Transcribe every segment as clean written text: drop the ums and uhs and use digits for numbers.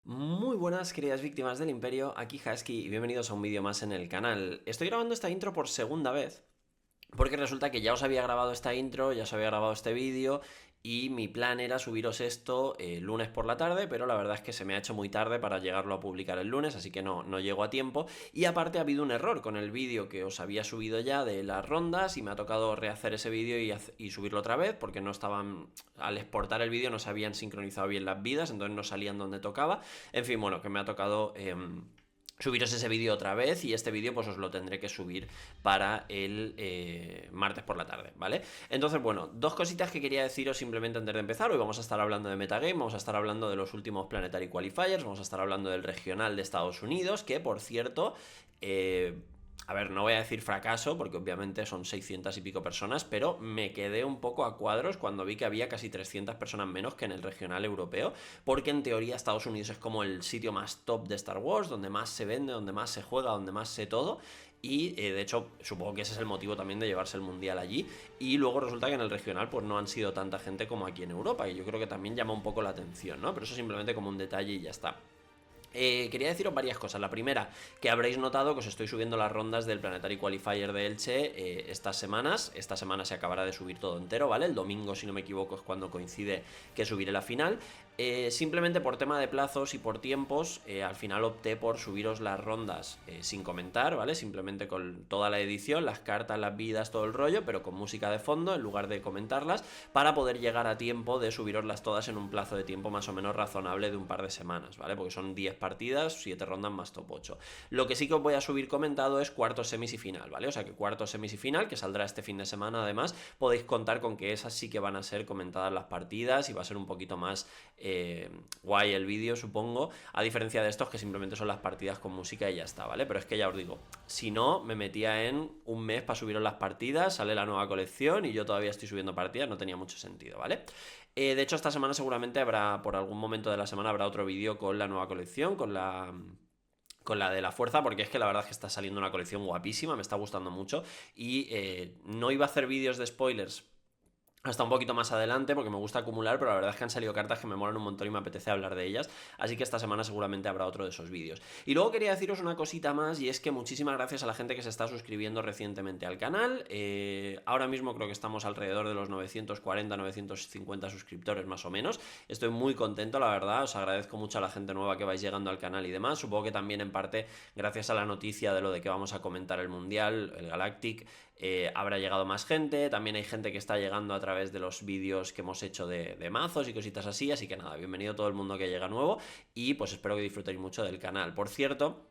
Muy buenas queridas víctimas del imperio, aquí Husky y bienvenidos a un vídeo más en el canal. Estoy grabando esta intro por segunda vez porque resulta que ya os había grabado esta intro, ya os había grabado este vídeo y mi plan era subiros esto el lunes por la tarde, pero la verdad es que se me ha hecho muy tarde para llegarlo a publicar el lunes, así que no llego a tiempo. Y aparte ha habido un error con el vídeo que os había subido ya de las rondas y me ha tocado rehacer ese vídeo y subirlo otra vez porque no estaban, al exportar el vídeo no se habían sincronizado bien las vidas, entonces no salían donde tocaba. En fin, bueno, que me ha tocado subiros ese vídeo otra vez y este vídeo pues os lo tendré que subir para el martes por la tarde, ¿vale? Entonces, bueno, dos cositas que quería deciros simplemente antes de empezar. Hoy vamos a estar hablando de Metagame, vamos a estar hablando de los últimos Planetary Qualifiers, vamos a estar hablando del regional de Estados Unidos, que por cierto... a ver, no voy a decir fracaso, porque obviamente son 600 y pico personas, pero me quedé un poco a cuadros cuando vi que había casi 300 personas menos que en el regional europeo, porque en teoría Estados Unidos es como el sitio más top de Star Wars, donde más se vende, donde más se juega, donde más se todo, y de hecho supongo que ese es el motivo también de llevarse el mundial allí, y luego resulta que en el regional pues no han sido tanta gente como aquí en Europa, y yo creo que también llama un poco la atención, ¿no? Pero eso simplemente como un detalle y ya está. Quería deciros varias cosas. La primera, que habréis notado que os estoy subiendo las rondas del Planetary Qualifier de Elche estas semanas. Esta semana se acabará de subir todo entero, ¿vale? El domingo, si no me equivoco, es cuando coincide que subiré la final. Simplemente por tema de plazos y por tiempos, al final opté por subiros las rondas sin comentar, ¿vale? Simplemente con toda la edición, las cartas, las vidas, todo el rollo, pero con música de fondo en lugar de comentarlas, para poder llegar a tiempo de subiroslas todas en un plazo de tiempo más o menos razonable de un par de semanas, ¿vale? Porque son 10 partidas, 7 rondas más top 8. Lo que sí que os voy a subir comentado es cuartos, semis y final, ¿vale? O sea que cuartos, semis y final, que saldrá este fin de semana además, podéis contar con que esas sí que van a ser comentadas las partidas y va a ser un poquito más guay el vídeo, supongo, a diferencia de estos que simplemente son las partidas con música y ya está, ¿vale? Pero es que ya os digo, si no, me metía en un mes para subiros las partidas, sale la nueva colección y yo todavía estoy subiendo partidas, no tenía mucho sentido, ¿vale? De hecho, esta semana seguramente habrá, por algún momento de la semana, habrá otro vídeo con la nueva colección, con la de la fuerza, porque es que la verdad es que está saliendo una colección guapísima, me está gustando mucho y no iba a hacer vídeos de spoilers hasta un poquito más adelante porque me gusta acumular, pero la verdad es que han salido cartas que me molan un montón y me apetece hablar de ellas, así que esta semana seguramente habrá otro de esos vídeos. Y luego quería deciros una cosita más, y es que muchísimas gracias a la gente que se está suscribiendo recientemente al canal. Ahora mismo creo que estamos alrededor de los 940, 950 suscriptores más o menos. Estoy muy contento, la verdad, os agradezco mucho a la gente nueva que vais llegando al canal y demás. Supongo que también en parte gracias a la noticia de lo de que vamos a comentar el Mundial, el Galactic, habrá llegado más gente. También hay gente que está llegando a través de los vídeos que hemos hecho de mazos y cositas así, así que nada, bienvenido todo el mundo que llega nuevo y pues espero que disfrutéis mucho del canal. Por cierto,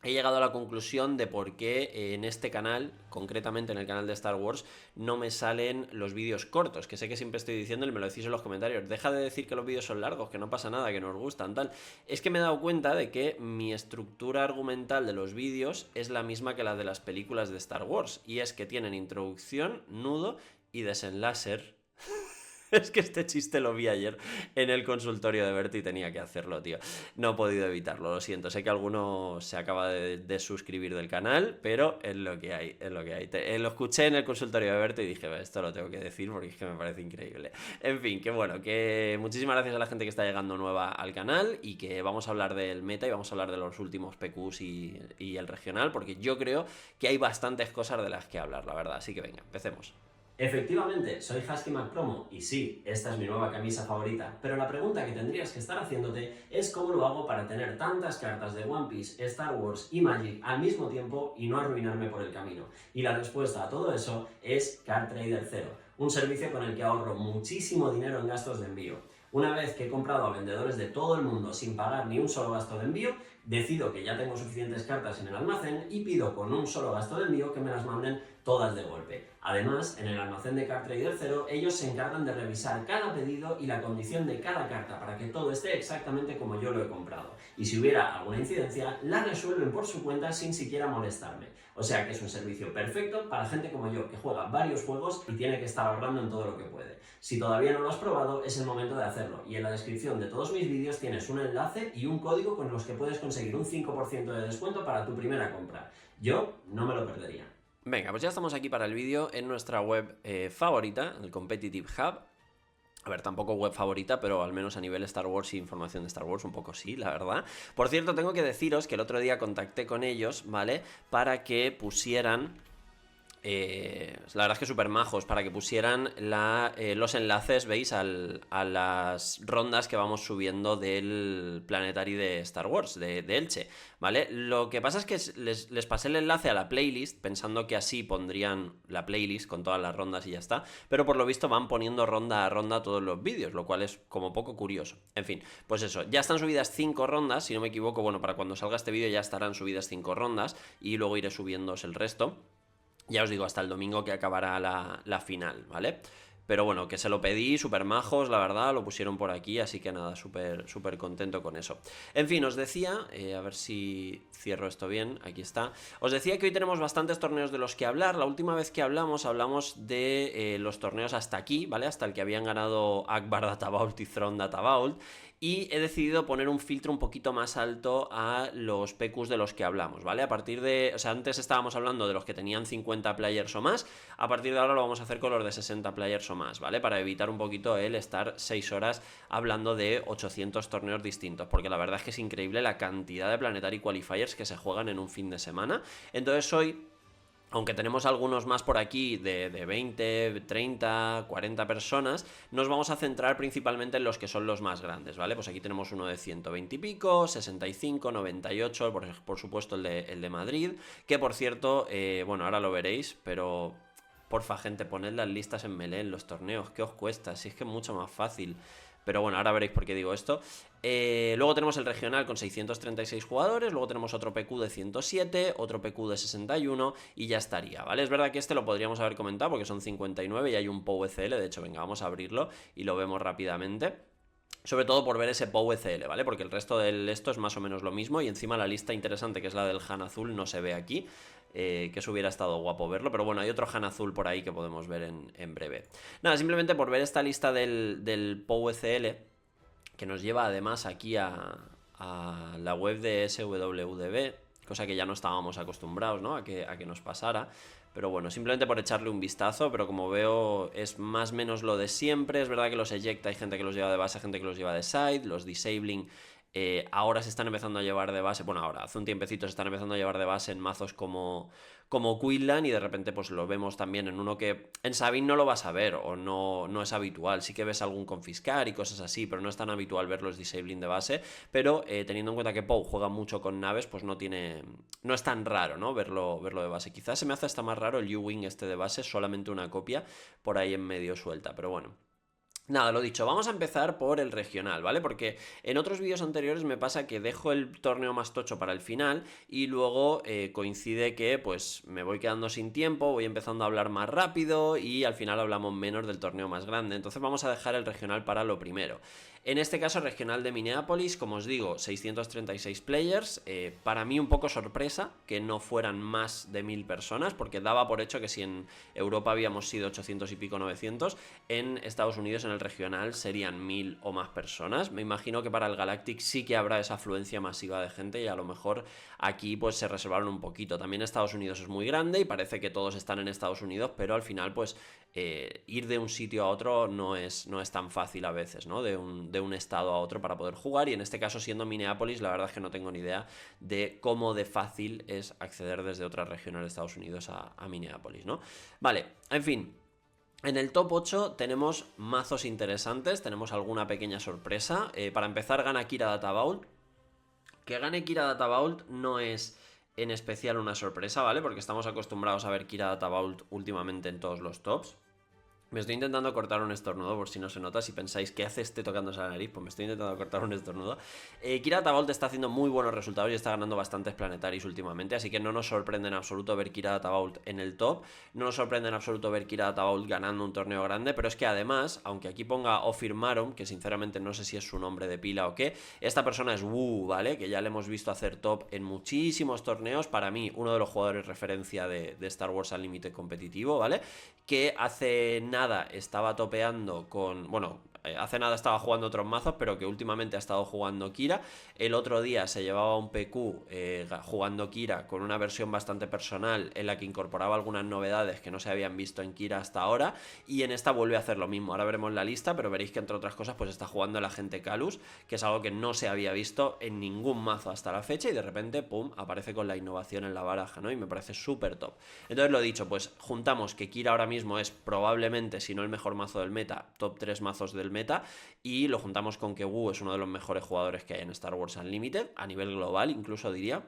he llegado a la conclusión de por qué en este canal, concretamente en el canal de Star Wars, no me salen los vídeos cortos, que sé que siempre estoy diciendo y me lo decís en los comentarios, deja de decir que los vídeos son largos, que no pasa nada, que nos gustan, tal. Es que me he dado cuenta de que mi estructura argumental de los vídeos es la misma que la de las películas de Star Wars, y es que tienen introducción, nudo y desenlace. Es que este chiste lo vi ayer en el consultorio de Berto y tenía que hacerlo, tío. No he podido evitarlo, lo siento. Sé que alguno se acaba de suscribir del canal, pero es lo que hay, es lo que hay. Lo escuché en el consultorio de Berto y dije, esto lo tengo que decir porque es que me parece increíble. En fin, que bueno, que muchísimas gracias a la gente que está llegando nueva al canal y que vamos a hablar del meta y vamos a hablar de los últimos PQs y el regional, porque yo creo que hay bastantes cosas de las que hablar, la verdad. Así que venga, empecemos. Efectivamente, soy Husky McPromo y sí, esta es mi nueva camisa favorita, pero la pregunta que tendrías que estar haciéndote es cómo lo hago para tener tantas cartas de One Piece, Star Wars y Magic al mismo tiempo y no arruinarme por el camino. Y la respuesta a todo eso es Card Trader Zero, un servicio con el que ahorro muchísimo dinero en gastos de envío. Una vez que he comprado a vendedores de todo el mundo sin pagar ni un solo gasto de envío, decido que ya tengo suficientes cartas en el almacén y pido con un solo gasto de envío que me las manden todas de golpe. Además, en el almacén de Card Trader Zero, ellos se encargan de revisar cada pedido y la condición de cada carta para que todo esté exactamente como yo lo he comprado. Y si hubiera alguna incidencia, la resuelven por su cuenta sin siquiera molestarme. O sea que es un servicio perfecto para gente como yo, que juega varios juegos y tiene que estar ahorrando en todo lo que puede. Si todavía no lo has probado, es el momento de hacerlo. Y en la descripción de todos mis vídeos tienes un enlace y un código con los que puedes conseguir un 5% de descuento para tu primera compra. Yo no me lo perdería. Venga, pues ya estamos aquí para el vídeo en nuestra web favorita, el Competitive Hub. A ver, tampoco web favorita, pero al menos a nivel Star Wars y información de Star Wars, un poco sí, la verdad. Por cierto, tengo que deciros que el otro día contacté con ellos, ¿vale? Para que pusieran... la verdad es que súper majos, para que pusieran los enlaces, ¿veis? A las rondas que vamos subiendo del Planetary de Star Wars, de Elche, ¿vale? Lo que pasa es que les pasé el enlace a la playlist, pensando que así pondrían la playlist con todas las rondas y ya está, pero por lo visto van poniendo ronda a ronda todos los vídeos, lo cual es como poco curioso. En fin, pues eso, ya están subidas 5 rondas, si no me equivoco, bueno, para cuando salga este vídeo ya estarán subidas 5 rondas y luego iré subiéndoos el resto. Ya os digo, hasta el domingo que acabará la final, ¿vale? Pero bueno, que se lo pedí, súper majos, la verdad, lo pusieron por aquí, así que nada, súper contento con eso. En fin, os decía, a ver si cierro esto bien, aquí está. Os decía que hoy tenemos bastantes torneos de los que hablar. La última vez que hablamos de los torneos hasta aquí, ¿vale? Hasta el que habían ganado Akbar Data Vault y Throne Data Vault. Y he decidido poner un filtro un poquito más alto a los PQs de los que hablamos, ¿vale? A partir de... O sea, antes estábamos hablando de los que tenían 50 players o más. A partir de ahora lo vamos a hacer con los de 60 players o más, ¿vale? Para evitar un poquito el estar 6 horas hablando de 800 torneos distintos. Porque la verdad es que es increíble la cantidad de Planetary Qualifiers que se juegan en un fin de semana. Entonces hoy... Aunque tenemos algunos más por aquí de 20, 30, 40 personas, nos vamos a centrar principalmente en los que son los más grandes, ¿vale? Pues aquí tenemos uno de 120 y pico, 65, 98, por supuesto el de Madrid, que por cierto, bueno, ahora lo veréis, pero porfa gente, poned las listas en melee en los torneos, ¿qué os cuesta? Si es que es mucho más fácil. Pero bueno, ahora veréis por qué digo esto. Luego tenemos el regional con 636 jugadores, luego tenemos otro PQ de 107, otro PQ de 61 y ya estaría, ¿vale? Es verdad que este lo podríamos haber comentado porque son 59 y hay un POW-ECL, de hecho, venga, vamos a abrirlo y lo vemos rápidamente. Sobre todo por ver ese POW-ECL, ¿vale? Porque el resto del esto es más o menos lo mismo y encima la lista interesante que es la del Han Azul no se ve aquí. Que eso hubiera estado guapo verlo, pero bueno, hay otro Han Azul por ahí que podemos ver en breve. Nada, simplemente por ver esta lista del POW-ECL, que nos lleva además aquí a la web de SWDB, cosa que ya no estábamos acostumbrados, ¿no? A que nos pasara. Pero bueno, simplemente por echarle un vistazo, pero como veo es más o menos lo de siempre. Es verdad que los ejecta hay gente que los lleva de base, gente que los lleva de side, los disabling ahora se están empezando a llevar de base, bueno, ahora, hace un tiempecito se están empezando a llevar de base en mazos como Quinlan y de repente pues lo vemos también en uno que en Sabin no lo vas a ver o no es habitual, sí que ves algún confiscar y cosas así, pero no es tan habitual ver los disabling de base, pero teniendo en cuenta que Poe juega mucho con naves, pues no es tan raro, ¿no? Verlo de base. Quizás se me hace hasta más raro el U-Wing este de base, solamente una copia por ahí en medio suelta, pero bueno. Nada, lo dicho, vamos a empezar por el regional, ¿vale? Porque en otros vídeos anteriores me pasa que dejo el torneo más tocho para el final y luego coincide que pues me voy quedando sin tiempo, voy empezando a hablar más rápido y al final hablamos menos del torneo más grande. Entonces vamos a dejar el regional para lo primero. En este caso, regional de Minneapolis, como os digo, 636 players. Para mí un poco sorpresa que no fueran más de 1000 personas, porque daba por hecho que si en Europa habíamos sido 800 y pico 900, en Estados Unidos en el regional serían 1000 o más personas. Me imagino que para el Galactic sí que habrá esa afluencia masiva de gente y a lo mejor aquí pues se reservaron un poquito. También Estados Unidos es muy grande y parece que todos están en Estados Unidos, pero al final pues ir de un sitio a otro no es tan fácil a veces, ¿no? De un estado a otro para poder jugar y en este caso siendo Minneapolis la verdad es que no tengo ni idea de cómo de fácil es acceder desde otras regiones de Estados Unidos a Minneapolis, ¿no? Vale, en fin. En el top 8 tenemos mazos interesantes, tenemos alguna pequeña sorpresa. Para empezar gana Kira Data Vault. Que gane Kira Data Vault no es en especial una sorpresa, ¿vale? Porque estamos acostumbrados a ver Kira Data Vault últimamente en todos los tops. Me estoy intentando cortar un estornudo por si no se nota. Si pensáis que hace tocándose la nariz, pues me estoy intentando cortar un estornudo. Kira Data Vault está haciendo muy buenos resultados y está ganando bastantes planetaris últimamente, así que no nos sorprende en absoluto ver Kira Data Vault en el top. No nos sorprende en absoluto ver Kira Data Vault ganando un torneo grande, pero es que además, aunque aquí ponga Ophir Maron, que sinceramente no sé si es su nombre de pila o qué, esta persona es Wu, ¿vale? Que ya le hemos visto hacer top en muchísimos torneos. Para mí, uno de los jugadores referencia de Star Wars Unlimited competitivo, ¿vale? Que hace nada estaba topeando con... Bueno, hace nada estaba jugando otros mazos, pero que últimamente ha estado jugando Kira. El otro día se llevaba un PQ jugando Kira con una versión bastante personal en la que incorporaba algunas novedades que no se habían visto en Kira hasta ahora, y en esta vuelve a hacer lo mismo. Ahora veremos la lista, pero veréis que entre otras cosas pues está jugando el agente Calus, que es algo que no se había visto en ningún mazo hasta la fecha, y de repente, pum, aparece con la innovación en la baraja, ¿no? Y me parece súper top. Entonces, lo dicho, pues juntamos que Kira ahora mismo es probablemente, si no el mejor mazo del meta, top 3 mazos del meta, y lo juntamos con que Wu es uno de los mejores jugadores que hay en Star Wars Unlimited, a nivel global incluso diría.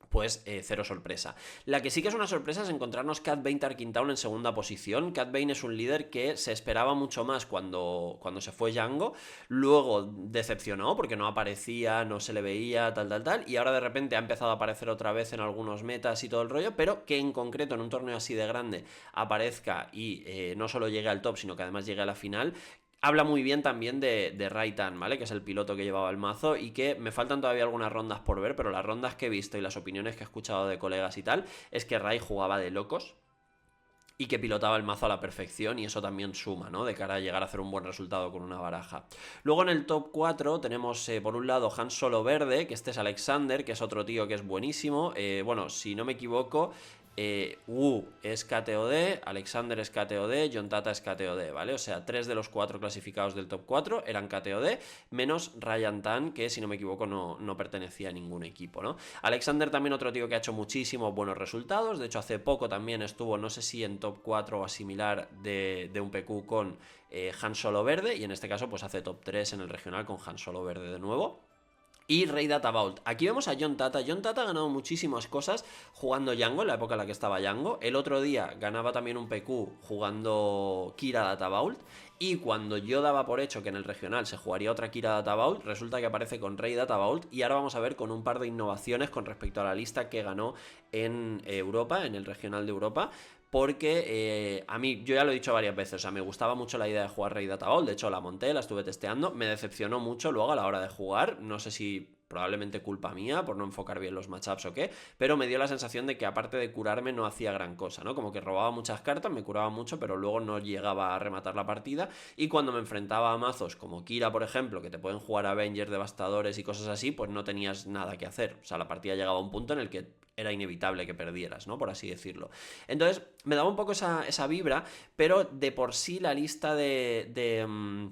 Pues cero sorpresa. La que sí que es una sorpresa es encontrarnos Cad Bane Tarkin Town en segunda posición. Cad Bane es un líder que se esperaba mucho más cuando se fue Jango. Luego decepcionó porque no aparecía, no se le veía, tal. Y ahora de repente ha empezado a aparecer otra vez en algunos metas y todo el rollo. Pero que en concreto en un torneo así de grande aparezca y no solo llegue al top, sino que además llegue a la final. Habla muy bien también de Raitan, ¿vale? Que es el piloto que llevaba el mazo, y que me faltan todavía algunas rondas por ver, pero las rondas que he visto y las opiniones que he escuchado de colegas y tal, es que Rai jugaba de locos y que pilotaba el mazo a la perfección, y eso también suma, ¿no? De cara a llegar a hacer un buen resultado con una baraja. Luego en el top 4 tenemos por un lado Han Solo Verde, que este es Alexander, que es otro tío que es buenísimo. Bueno, si no me equivoco, Wu es KTOD, Alexander es KTOD, John Tata es KTOD, ¿vale? O sea, 3 de los 4 clasificados del top 4 eran KTOD, menos Ryan Tan, que si no me equivoco no pertenecía a ningún equipo, ¿no? Alexander también otro tío que ha hecho muchísimos buenos resultados. De hecho, hace poco también estuvo, no sé si en top 4 o similar de un PQ con Han Solo Verde, y en este caso pues hace top 3 en el regional con Han Solo Verde de nuevo. Y Rey Data Vault. Aquí vemos a John Tata. John Tata ha ganado muchísimas cosas jugando Jango, en la época en la que estaba Jango. El otro día ganaba también un PQ jugando Kira Data Vault. Y cuando yo daba por hecho que en el regional se jugaría otra Kira Data Vault, resulta que aparece con Rey Data Vault. Y ahora vamos a ver con un par de innovaciones con respecto a la lista que ganó en Europa, en el regional de Europa. Porque a mí, yo ya lo he dicho varias veces, o sea, me gustaba mucho la idea de jugar Rey Data Vault. De hecho la monté, la estuve testeando, me decepcionó mucho luego a la hora de jugar. No sé si probablemente culpa mía por no enfocar bien los matchups o qué, pero me dio la sensación de que aparte de curarme no hacía gran cosa, ¿no? Como que robaba muchas cartas, me curaba mucho, pero luego no llegaba a rematar la partida. Y cuando me enfrentaba a mazos como Kira, por ejemplo, que te pueden jugar Avengers, Devastadores y cosas así, pues no tenías nada que hacer. O sea, la partida llegaba a un punto en el que era inevitable que perdieras, ¿no? Por así decirlo. Entonces, me daba un poco esa vibra, pero de por sí la lista de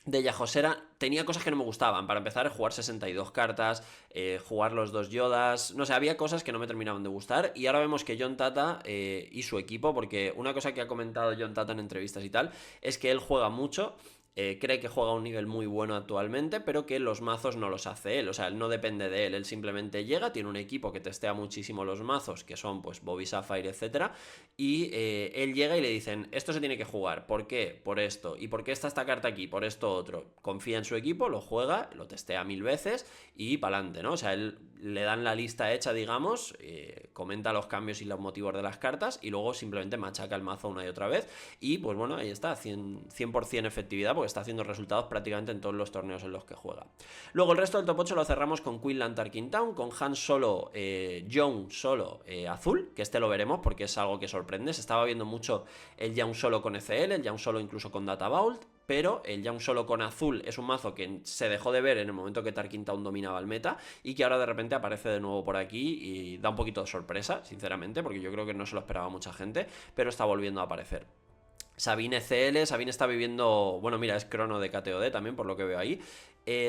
Yajosera tenía cosas que no me gustaban. Para empezar, jugar 62 cartas, jugar los 2 Yodas, no sé, había cosas que no me terminaban de gustar. Y ahora vemos que John Tata y su equipo, porque una cosa que ha comentado John Tata en entrevistas y tal, es que él juega mucho. Cree que juega a un nivel muy bueno actualmente, pero que los mazos no los hace él, o sea, él no depende de él, él simplemente llega, tiene un equipo que testea muchísimo los mazos, que son pues Bobby Sapphire, etcétera, y él llega y le dicen, esto se tiene que jugar, ¿por qué? Por esto, ¿y por qué está esta carta aquí? Por esto otro. Confía en su equipo, lo juega, lo testea 1000 veces y pa'lante, ¿no? O sea, él le dan la lista hecha, digamos, comenta los cambios y los motivos de las cartas y luego simplemente machaca el mazo una y otra vez, y pues bueno, ahí está, 100% efectividad, porque está haciendo resultados prácticamente en todos los torneos en los que juega. Luego el resto del top 8 lo cerramos con Quinlan Tarkin Town, con Han Solo, Young Solo azul, que este lo veremos porque es algo que sorprende. Se estaba viendo mucho el Young Solo con ECL, el Young Solo incluso con Data Vault, pero el Young Solo con azul es un mazo que se dejó de ver en el momento que Tarkin Town dominaba el meta, y que ahora de repente aparece de nuevo por aquí y da un poquito de sorpresa, sinceramente, porque yo creo que no se lo esperaba mucha gente, pero está volviendo a aparecer. Sabine CL, Sabine está viviendo, bueno, mira, es crono de KTOD también, por lo que veo ahí.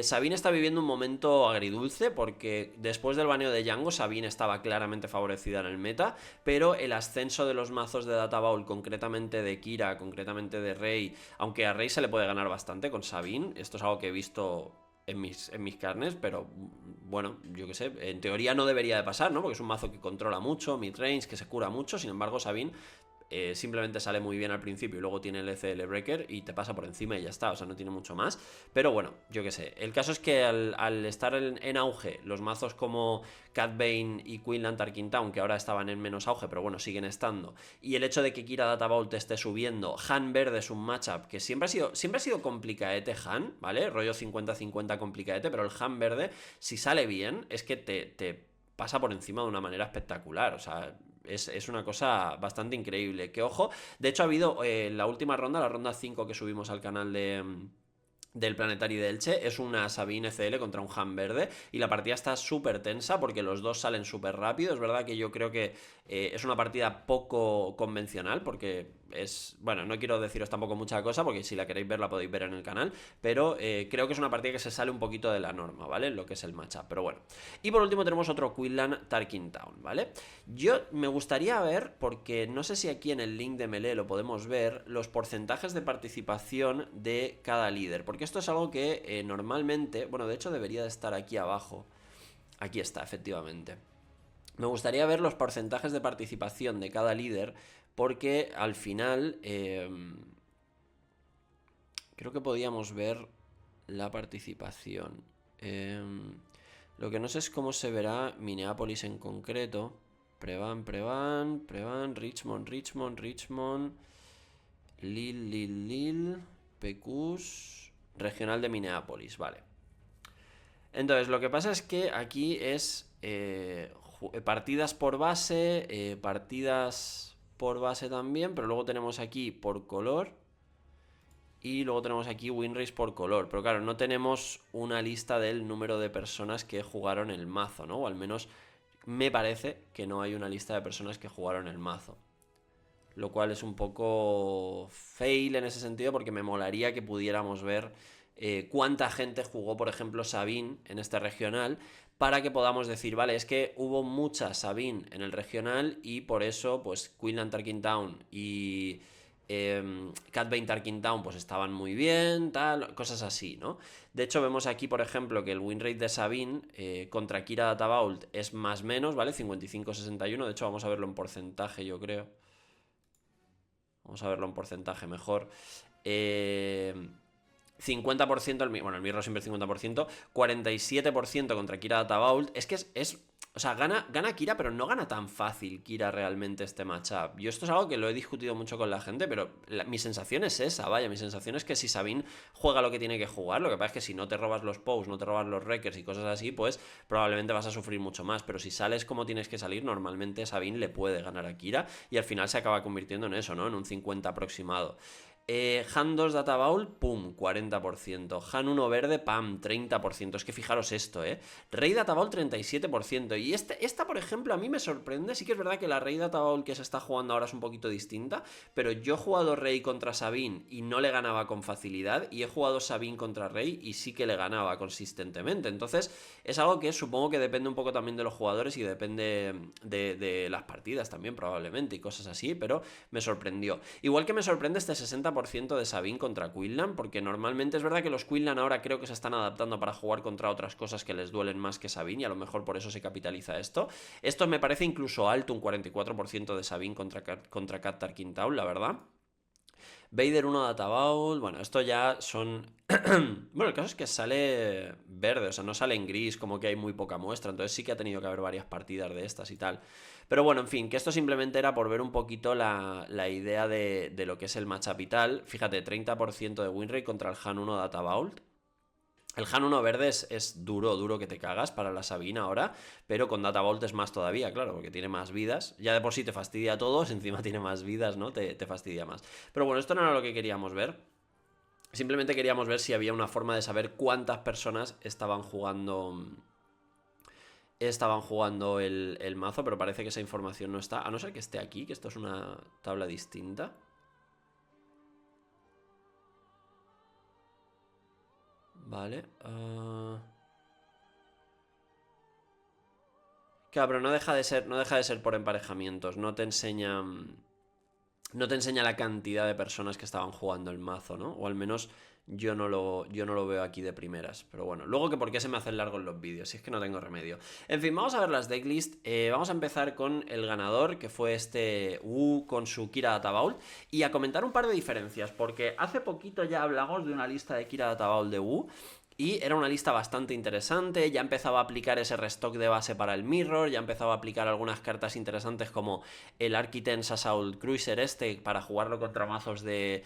Sabine está viviendo un momento agridulce porque después del baneo de Jango, Sabine estaba claramente favorecida en el meta, pero el ascenso de los mazos de Data Vault, concretamente de Kira, concretamente de Rey, aunque a Rey se le puede ganar bastante con Sabine, esto es algo que he visto en mis carnes, pero bueno, yo qué sé, en teoría no debería de pasar, ¿no? Porque es un mazo que controla mucho, midrange, que se cura mucho, sin embargo Sabine simplemente sale muy bien al principio y luego tiene el ECL Breaker y te pasa por encima y ya está, o sea, no tiene mucho más. Pero bueno, yo qué sé. El caso es que al estar en auge los mazos como Cad Bane y Quinlan Tarkin Town, que ahora estaban en menos auge, pero bueno, siguen estando, y el hecho de que Kira Data Vault esté subiendo, Han Verde es un matchup que siempre ha sido complicaete Han, ¿vale? Rollo 50-50 complicaete, pero el Han Verde, si sale bien, es que te pasa por encima de una manera espectacular, o sea, es una cosa bastante increíble. Que ojo, de hecho ha habido la última ronda, la ronda 5 que subimos al canal del Planetary de Elche. Es una Sabine CL contra un Han verde y la partida está súper tensa porque los dos salen súper rápido. Es verdad que yo creo que es una partida poco convencional porque es... Bueno, no quiero deciros tampoco mucha cosa porque si la queréis ver la podéis ver en el canal, pero creo que es una partida que se sale un poquito de la norma, ¿vale? Lo que es el matchup, pero bueno. Y por último tenemos otro Quinlan Tarkin Town, ¿vale? Yo me gustaría ver, porque no sé si aquí en el link de Melee lo podemos ver, los porcentajes de participación de cada líder, porque esto es algo que normalmente, bueno, de hecho debería de estar aquí abajo. Aquí está, efectivamente. Me gustaría ver los porcentajes de participación de cada líder, porque al final creo que podíamos ver la participación. Lo que no sé es cómo se verá Minneapolis en concreto. Prevan, Prevan, Prevan, Richmond, Richmond, Richmond, Lil, PQs, regional de Minneapolis, vale. Entonces, lo que pasa es que aquí es partidas por base, partidas por base también, pero luego tenemos aquí por color y luego tenemos aquí win rates por color. Pero claro, no tenemos una lista del número de personas que jugaron el mazo, ¿no? O al menos me parece que no hay una lista de personas que jugaron el mazo. Lo cual es un poco fail en ese sentido porque me molaría que pudiéramos ver cuánta gente jugó, por ejemplo, Sabine en este regional, para que podamos decir, vale, es que hubo mucha Sabine en el regional y por eso, pues, Quinlan Tarkin Town y Cat Bane Tarkin Town pues estaban muy bien, tal, cosas así, ¿no? De hecho, vemos aquí, por ejemplo, que el win rate de Sabine contra Kira Data es más menos, ¿vale? 55-61, de hecho vamos a verlo en porcentaje, yo creo. Vamos a verlo en porcentaje mejor. 50%, bueno, el Mirror siempre es 50%, 47% contra Kira Data Es que o sea, gana Kira, pero no gana tan fácil Kira realmente este matchup. Yo esto es algo que lo he discutido mucho con la gente, pero mi sensación es esa, vaya, mi sensación es que si Sabine juega lo que tiene que jugar, lo que pasa es que si no te robas los posts, no te robas los wreckers y cosas así, pues probablemente vas a sufrir mucho más, pero si sales como tienes que salir, normalmente Sabine le puede ganar a Kira y al final se acaba convirtiendo en eso, ¿no? En un 50 aproximado. Han 2 Data Bowl, pum, 40%. Han 1 verde, pam, 30%. Es que fijaros esto, Rey Data Bowl, 37%. Y esta, por ejemplo, a mí me sorprende. Sí que es verdad que la Rey Data Bowl que se está jugando ahora es un poquito distinta, pero yo he jugado Rey contra Sabine y no le ganaba con facilidad, y he jugado Sabine contra Rey y sí que le ganaba consistentemente. Entonces, es algo que supongo que depende un poco también de los jugadores y depende de las partidas también, probablemente, y cosas así, pero me sorprendió. Igual que me sorprende este 60% de Sabine contra Quinlan, porque normalmente es verdad que los Quinlan ahora creo que se están adaptando para jugar contra otras cosas que les duelen más que Sabine, y a lo mejor por eso se capitaliza esto. Esto me parece incluso alto, un 44% de Sabine contra Cat Tarkin Town, la verdad. Vader 1 Data Bowl, bueno, esto ya son... bueno, el caso es que sale verde, o sea, no sale en gris, como que hay muy poca muestra, entonces sí que ha tenido que haber varias partidas de estas y tal. Pero bueno, en fin, que esto simplemente era por ver un poquito la idea de lo que es el matchup y tal. Fíjate, 30% de win rate contra el Han 1 Data Vault. El Han 1 verde es duro que te cagas para la Sabina ahora, pero con Data Vault es más todavía, claro, porque tiene más vidas. Ya de por sí te fastidia a todos, encima tiene más vidas, ¿no? Te fastidia más. Pero bueno, esto no era lo que queríamos ver. Simplemente queríamos ver si había una forma de saber cuántas personas estaban jugando el mazo, pero parece que esa información no está, a no ser que esté aquí, que esto es una tabla distinta. Vale. Claro, pero no deja de ser por emparejamientos. No te enseña la cantidad de personas que estaban jugando el mazo, ¿no? O al menos yo no lo veo aquí de primeras. Pero bueno, luego que por qué se me hacen largos los vídeos, si es que no tengo remedio. En fin, vamos a ver las decklist. Vamos a empezar con el ganador, que fue este Wu con su Kira Data Bowl, y a comentar un par de diferencias, porque hace poquito ya hablamos de una lista de Kira Data Bowl de Wu. Y era una lista bastante interesante, ya empezaba a aplicar ese restock de base para el Mirror, ya empezaba a aplicar algunas cartas interesantes como el Architects Assault Cruiser para jugarlo contra mazos de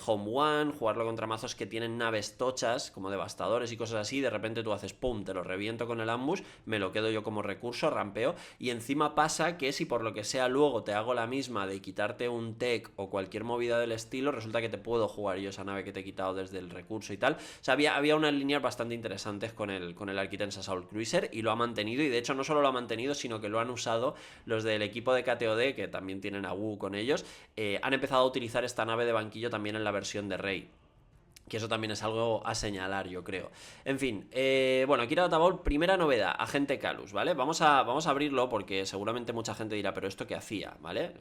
Home One, jugarlo contra mazos que tienen naves tochas, como devastadores y cosas así, de repente tú haces pum, te lo reviento con el ambush, me lo quedo yo como recurso, rampeo, y encima pasa que si por lo que sea luego te hago la misma de quitarte un tech o cualquier movida del estilo, resulta que te puedo jugar yo esa nave que te he quitado desde el recurso y tal. O sea, había unas líneas bastante interesantes con el Architects Assault Cruiser y lo ha mantenido, y de hecho no solo lo ha mantenido, sino que lo han usado los del equipo de KTOD, que también tienen a Wu con ellos, han empezado a utilizar esta nave de banquillo también en la versión de Rey. Que eso también es algo a señalar, yo creo. En fin, bueno, Akira Databall, primera novedad, Agente Calus, ¿vale? Vamos a abrirlo porque seguramente mucha gente dirá, pero ¿esto qué hacía? ¿Vale?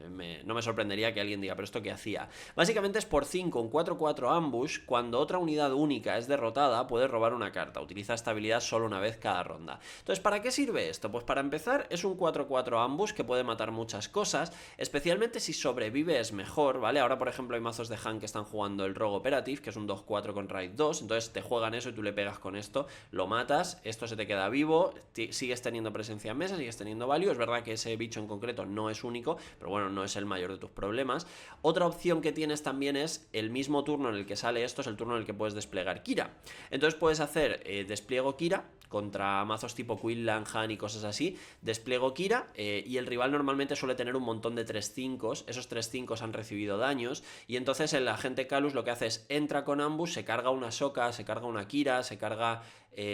No me sorprendería que alguien diga, pero ¿esto qué hacía? Básicamente es por 5 un 4-4 ambush. Cuando otra unidad única es derrotada, puede robar una carta. Utiliza esta habilidad solo una vez cada ronda. Entonces, ¿para qué sirve esto? Pues para empezar, es un 4-4 ambush que puede matar muchas cosas, especialmente si sobrevive es mejor, ¿vale? Ahora, por ejemplo, hay mazos de Han que están jugando el Rogue Operative, que es un 2-4 con Raid 2, entonces te juegan eso y tú le pegas con esto, lo matas, esto se te queda vivo, sigues teniendo presencia en mesa, sigues teniendo value. Es verdad que ese bicho en concreto no es único, pero bueno, no es el mayor de tus problemas. Otra opción que tienes también es el mismo turno en el que sale esto, es el turno en el que puedes desplegar Kira. Entonces puedes hacer despliego Kira contra mazos tipo Quinlan, Han y cosas así, despliego Kira, y el rival normalmente suele tener un montón de 3-5s, esos 3-5s han recibido daños, y entonces el agente Calus lo que hace es entra con ambush, se carga una Sokka, se carga una Kira, se carga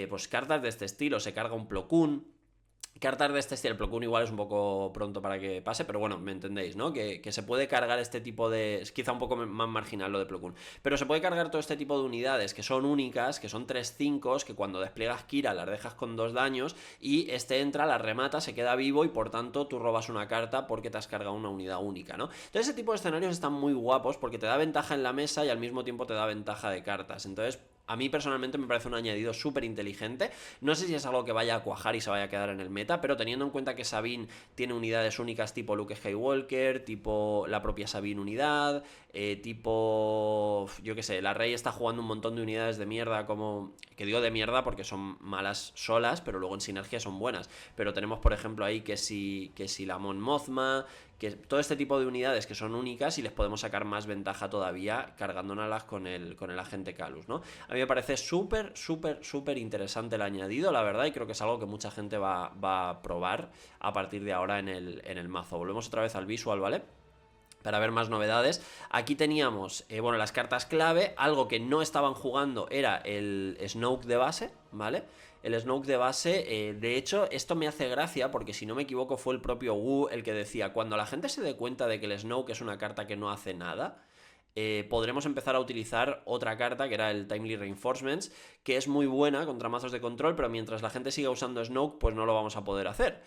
pues cartas de este estilo, se carga un Plo Koon. Cartas de este estilo, el Plo Koon igual es un poco pronto para que pase, pero bueno, me entendéis, ¿no? Que se puede cargar este tipo de... Es quizá un poco más marginal lo de Plo Koon, pero se puede cargar todo este tipo de unidades que son únicas, que son 3-5s, que cuando despliegas Kira las dejas con 2 daños, y este entra, la remata, se queda vivo y por tanto tú robas una carta porque te has cargado una unidad única, ¿no? Entonces ese tipo de escenarios están muy guapos porque te da ventaja en la mesa y al mismo tiempo te da ventaja de cartas. Entonces, a mí personalmente me parece un añadido súper inteligente. No sé si es algo que vaya a cuajar y se vaya a quedar en el meta, pero teniendo en cuenta que Sabine tiene unidades únicas tipo Luke Skywalker, tipo la propia Sabine unidad, tipo... yo qué sé, la Rey está jugando un montón de unidades de mierda, como... que digo de mierda porque son malas solas, pero luego en sinergia son buenas. Pero tenemos, por ejemplo, ahí que si la Mon Mothma, que todo este tipo de unidades que son únicas y les podemos sacar más ventaja todavía cargándolas con el agente Calus, ¿no? A mí me parece súper interesante el añadido, la verdad, y creo que es algo que mucha gente va a probar a partir de ahora en el mazo. Volvemos otra vez al visual, ¿vale? Para ver más novedades. Aquí teníamos, bueno, las cartas clave. Algo que no estaban jugando era el Snoke de base, ¿vale? El Snoke de base, de hecho, esto me hace gracia porque si no me equivoco fue el propio Wu el que decía, cuando la gente se dé cuenta de que el Snoke es una carta que no hace nada, podremos empezar a utilizar otra carta que era el Timely Reinforcements, que es muy buena contra mazos de control, pero mientras la gente siga usando Snoke, pues no lo vamos a poder hacer.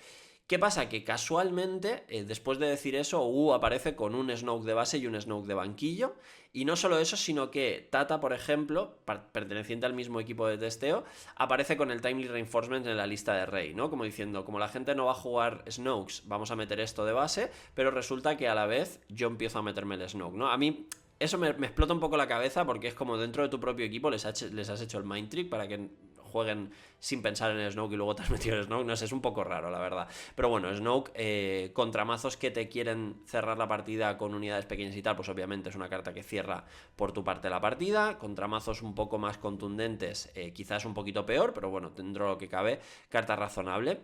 ¿Qué pasa? Que casualmente, después de decir eso, Wu aparece con un Snoke de base y un Snoke de banquillo. Y no solo eso, sino que Tata, por ejemplo, perteneciente al mismo equipo de testeo, aparece con el Timely Reinforcement en la lista de Rey, ¿no? Como diciendo, como la gente no va a jugar Snokes, vamos a meter esto de base, pero resulta que a la vez yo empiezo a meterme el Snoke, ¿no? A mí... eso me explota un poco la cabeza porque es como dentro de tu propio equipo les has hecho el mind trick para que jueguen sin pensar en el Snoke y luego te has metido el Snoke. No sé, es un poco raro, la verdad. Pero bueno, Snoke, contra mazos que te quieren cerrar la partida con unidades pequeñas y tal, pues obviamente es una carta que cierra por tu parte la partida. Contra mazos un poco más contundentes, quizás un poquito peor, pero bueno, dentro de lo que cabe, carta razonable.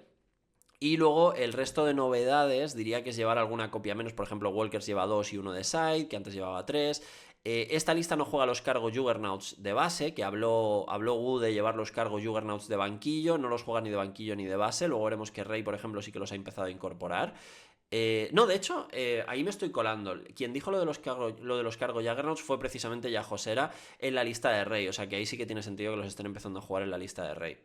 Y luego el resto de novedades diría que es llevar alguna copia menos. Por ejemplo, Walkers lleva 2 y 1 de side, que antes llevaba 3. Esta lista no juega los cargo Juggernauts de base, que habló Wu de llevar los cargo Juggernauts de banquillo. No los juega ni de banquillo ni de base. Luego veremos que Rey, por ejemplo, sí que los ha empezado a incorporar. No, de hecho, ahí me estoy colando. Quien dijo lo de los cargo Juggernauts fue precisamente ya Josera en la lista de Rey. O sea que ahí sí que tiene sentido que los estén empezando a jugar en la lista de Rey.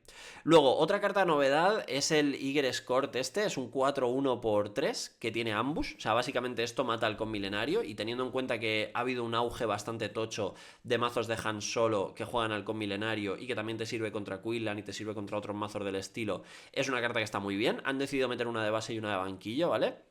Luego, otra carta novedad es el Eager Escort este. Es un 4-1x3 que tiene ambush. O sea, básicamente esto mata al conmilenario. Y teniendo en cuenta que ha habido un auge bastante tocho de mazos de Han Solo que juegan al conmilenario y que también te sirve contra Quinlan y te sirve contra otros mazos del estilo, es una carta que está muy bien. Han decidido meter una de base y una de banquillo, ¿vale?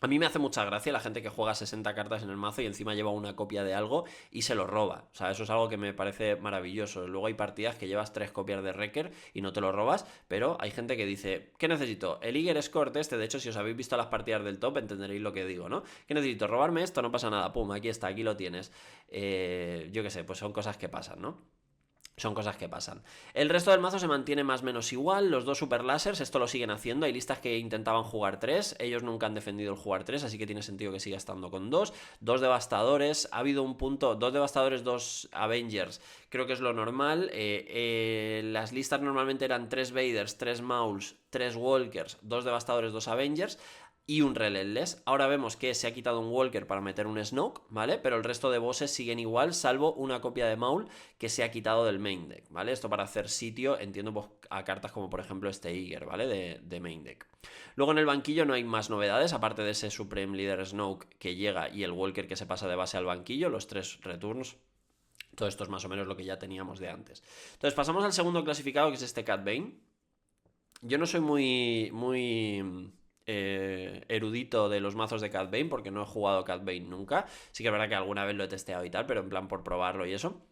A mí me hace mucha gracia la gente que juega 60 cartas en el mazo y encima lleva una copia de algo y se lo roba. O sea, eso es algo que me parece maravilloso. Luego hay partidas que llevas 3 copias de Wrecker y no te lo robas, pero hay gente que dice, ¿qué necesito? El Iger Escort este, de hecho, si os habéis visto las partidas del top, entenderéis lo que digo, ¿no? ¿Qué necesito? ¿Robarme esto? No pasa nada. Pum, aquí está, aquí lo tienes. Yo qué sé, pues son cosas que pasan, ¿no? Son cosas que pasan. El resto del mazo se mantiene más o menos igual. Los dos super lásers, esto lo siguen haciendo. Hay listas que intentaban jugar 3. Ellos nunca han defendido el jugar 3, así que tiene sentido que siga estando con 2. 2 devastadores. Ha habido un punto. 2 devastadores, 2 Avengers. Creo que es lo normal. Las listas normalmente eran 3 Vaders, 3 Mauls, 3 Walkers, 2 devastadores, 2 Avengers y un Relentless. Ahora vemos que se ha quitado un Walker para meter un Snoke, ¿vale? Pero el resto de bosses siguen igual, salvo una copia de Maul que se ha quitado del main deck, ¿vale? Esto para hacer sitio, entiendo, pues, a cartas como por ejemplo este Iger, ¿vale? De main deck. Luego en el banquillo no hay más novedades, aparte de ese Supreme Leader Snoke que llega y el Walker que se pasa de base al banquillo, los 3 returns. Todo esto es más o menos lo que ya teníamos de antes. Entonces pasamos al segundo clasificado, que es este Cat Bane. Yo no soy muy erudito de los mazos de Cat Bane, porque no he jugado Cat Bane nunca. Sí que es verdad que alguna vez lo he testeado y tal, pero en plan por probarlo y eso.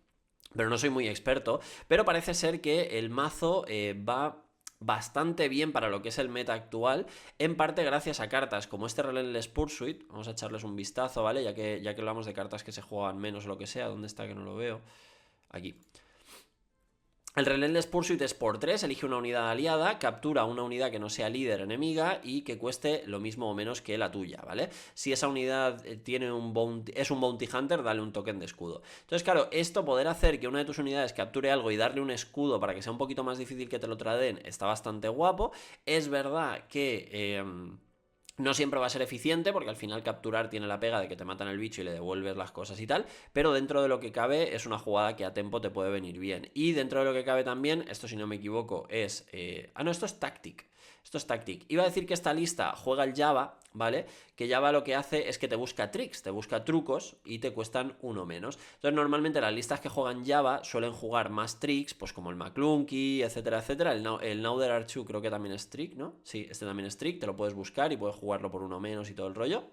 Pero no soy muy experto. Pero parece ser que el mazo va bastante bien para lo que es el meta actual, en parte gracias a cartas como este Relentless Pursuit. Vamos a echarles un vistazo, ¿vale? Ya que hablamos de cartas que se juegan menos o lo que sea. ¿Dónde está que no lo veo? Aquí. El Relentless Pursuit es por 3, elige una unidad aliada, captura una unidad que no sea líder enemiga y que cueste lo mismo o menos que la tuya, ¿vale? Si esa unidad tiene es un Bounty Hunter, dale un token de escudo. Entonces, claro, esto, poder hacer que una de tus unidades capture algo y darle un escudo para que sea un poquito más difícil que te lo traden, está bastante guapo. Es verdad que no siempre va a ser eficiente, porque al final capturar tiene la pega de que te matan el bicho y le devuelves las cosas y tal, pero dentro de lo que cabe es una jugada que a tempo te puede venir bien. Y dentro de lo que cabe también, esto si no me equivoco es... no, esto es Tactic. Esto es Tactic. Iba a decir que esta lista juega el Java, ¿vale? Que Java lo que hace es que te busca tricks, te busca trucos y te cuestan uno menos. Entonces normalmente las listas que juegan Java suelen jugar más tricks, pues como el McClunky, etcétera, etcétera. El Now There Are Two creo que también es trick, ¿no? Sí, este también es trick, te lo puedes buscar y puedes jugarlo por uno menos y todo el rollo.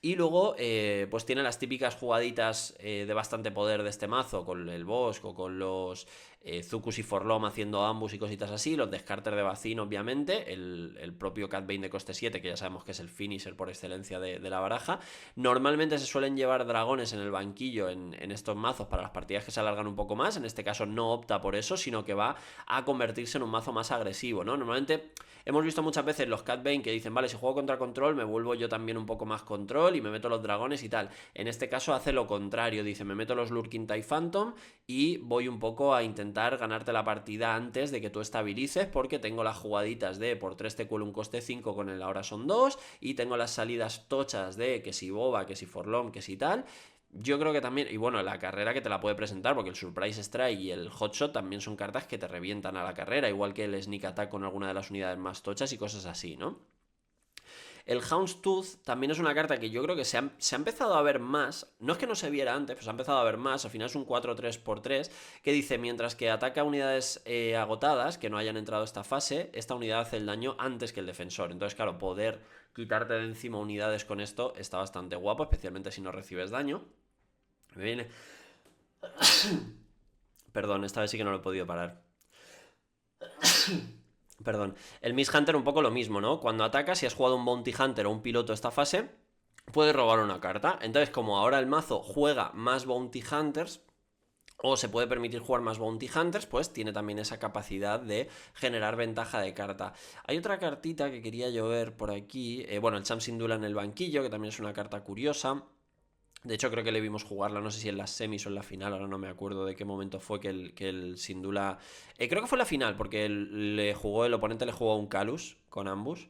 Y luego, pues tiene las típicas jugaditas de bastante poder de este mazo, con el Bosque o con los Zucus y Forlom haciendo ambus y cositas así, los descartes de Bacin, obviamente, el propio Cat Bane de coste 7, que ya sabemos que es el finisher por excelencia de la baraja. Normalmente se suelen llevar dragones en el banquillo en estos mazos para las partidas que se alargan un poco más. En este caso no opta por eso, sino que va a convertirse en un mazo más agresivo, ¿no? Normalmente hemos visto muchas veces los Cat Bane que dicen, vale, si juego contra control me vuelvo yo también un poco más control y me meto los dragones y tal. En este caso hace lo contrario, dice, me meto los Lurking TIE Phantom y voy un poco a intentar ganarte la partida antes de que tú estabilices, porque tengo las jugaditas de por 3 te cuelo un coste 5 con el ahora son 2 y tengo las salidas tochas de que si Boba, que si Forlom, que si tal. Yo creo que también, y bueno, la carrera que te la puede presentar, porque el Surprise Strike y el Hotshot también son cartas que te revientan a la carrera, igual que el Sneak Attack con alguna de las unidades más tochas y cosas así, ¿no? El Houndstooth también es una carta que yo creo que se ha empezado a ver más. No es que no se viera antes, pero se ha empezado a ver más. Al final es un 4-3x3 que dice, mientras que ataca unidades agotadas que no hayan entrado a esta fase, esta unidad hace el daño antes que el defensor. Entonces, claro, poder quitarte de encima unidades con esto está bastante guapo, especialmente si no recibes daño. Me viene... Perdón, esta vez sí que no lo he podido parar. Perdón. El Miss Hunter un poco lo mismo, ¿no? Cuando atacas, si has jugado un Bounty Hunter o un piloto esta fase, puedes robar una carta. Entonces, como ahora el mazo juega más Bounty Hunters, o se puede permitir jugar más Bounty Hunters, pues tiene también esa capacidad de generar ventaja de carta. Hay otra cartita que quería yo ver por aquí. Bueno, el Cham Syndulla en el banquillo, que también es una carta curiosa. De hecho, creo que le vimos jugarla, no sé si en las semis o en la final, ahora no me acuerdo de qué momento fue que el Syndulla... creo que fue en la final, porque el oponente le jugó a un Calus con ambos.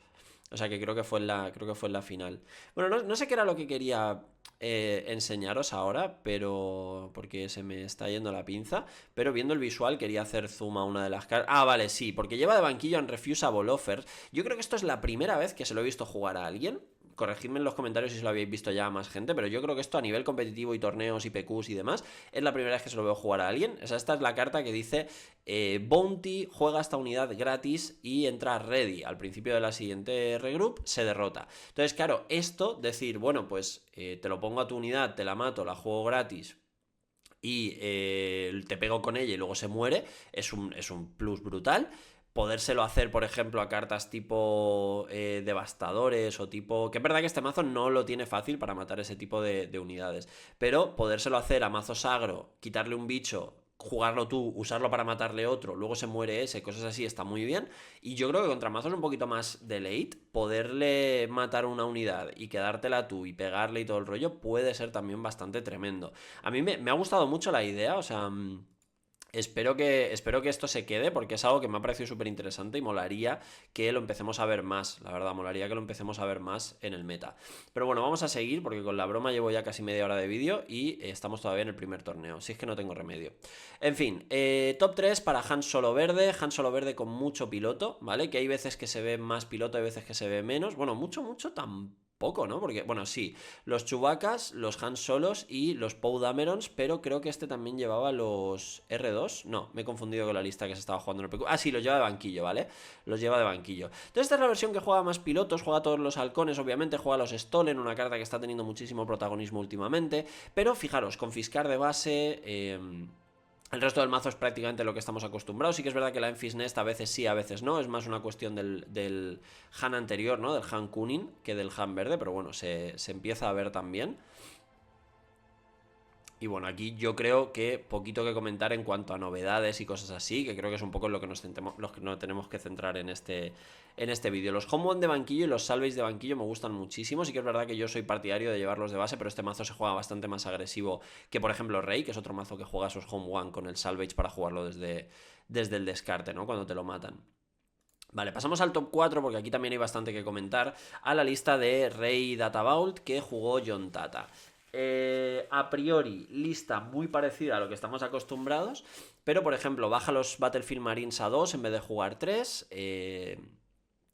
O sea que creo que fue en la final. Bueno, no sé qué era lo que quería enseñaros ahora, pero porque se me está yendo la pinza. Pero viendo el visual quería hacer zoom a una de las cartas. Ah, vale, sí, porque lleva de banquillo Unrefusable Offers. Yo creo que esto es la primera vez que se lo he visto jugar a alguien corregidme en los comentarios si lo habéis visto ya a más gente, pero yo creo que esto a nivel competitivo y torneos y PQs y demás, es la primera vez que se lo veo jugar a alguien. O sea, esta es la carta que dice Bounty, juega esta unidad gratis y entra ready. Al principio de la siguiente regroup se derrota. Entonces, claro, esto, decir, bueno, pues te lo pongo a tu unidad, te la mato, la juego gratis y te pego con ella y luego se muere, es un plus brutal. Podérselo hacer, por ejemplo, a cartas tipo devastadores o tipo... Que es verdad que este mazo no lo tiene fácil para matar ese tipo de unidades. Pero podérselo hacer a mazos agro, quitarle un bicho, jugarlo tú, usarlo para matarle otro, luego se muere ese, cosas así, está muy bien. Y yo creo que contra mazos un poquito más de late, poderle matar una unidad y quedártela tú y pegarle y todo el rollo puede ser también bastante tremendo. A mí me ha gustado mucho la idea, o sea... Espero que esto se quede porque es algo que me ha parecido súper interesante y molaría que lo empecemos a ver más, la verdad, molaría que lo empecemos a ver más en el meta. Pero bueno, vamos a seguir porque con la broma llevo ya casi media hora de vídeo y estamos todavía en el primer torneo, si es que no tengo remedio. En fin, top 3 para Han Solo Verde con mucho piloto, ¿vale? Que hay veces que se ve más piloto, hay veces que se ve menos, bueno, mucho tampoco, ¿no? Porque, bueno, sí, los Chewbaccas, los Han Solos y los Poe Damerons, pero creo que este también llevaba los R2. No, me he confundido con la lista que se estaba jugando en el PQ. Ah, sí, los lleva de banquillo, ¿vale? Los lleva de banquillo. Entonces esta es la versión que juega más pilotos, juega a todos los halcones, obviamente, juega a los Stolen, una carta que está teniendo muchísimo protagonismo últimamente, pero fijaros, confiscar de base... El resto del mazo es prácticamente lo que estamos acostumbrados. Sí que es verdad que la Enfys Nest a veces sí, a veces no. Es más una cuestión del Han anterior, ¿no? Del Han Kunin que del Han verde. Pero bueno, se empieza a ver también. Y bueno, aquí yo creo que poquito que comentar en cuanto a novedades y cosas así, que creo que es un poco en lo que nos tenemos que centrar en este vídeo. Los home one de banquillo y los salvage de banquillo me gustan muchísimo. Sí que es verdad que yo soy partidario de llevarlos de base, pero este mazo se juega bastante más agresivo que, por ejemplo, Rey, que es otro mazo que juega sus home one con el salvage para jugarlo desde el descarte, ¿no? Cuando te lo matan. Vale, pasamos al top 4 porque aquí también hay bastante que comentar, a la lista de Rey Data Vault que jugó John Tata. A priori, lista muy parecida a lo que estamos acostumbrados, pero por ejemplo, baja los Battlefield Marines a 2 en vez de jugar 3,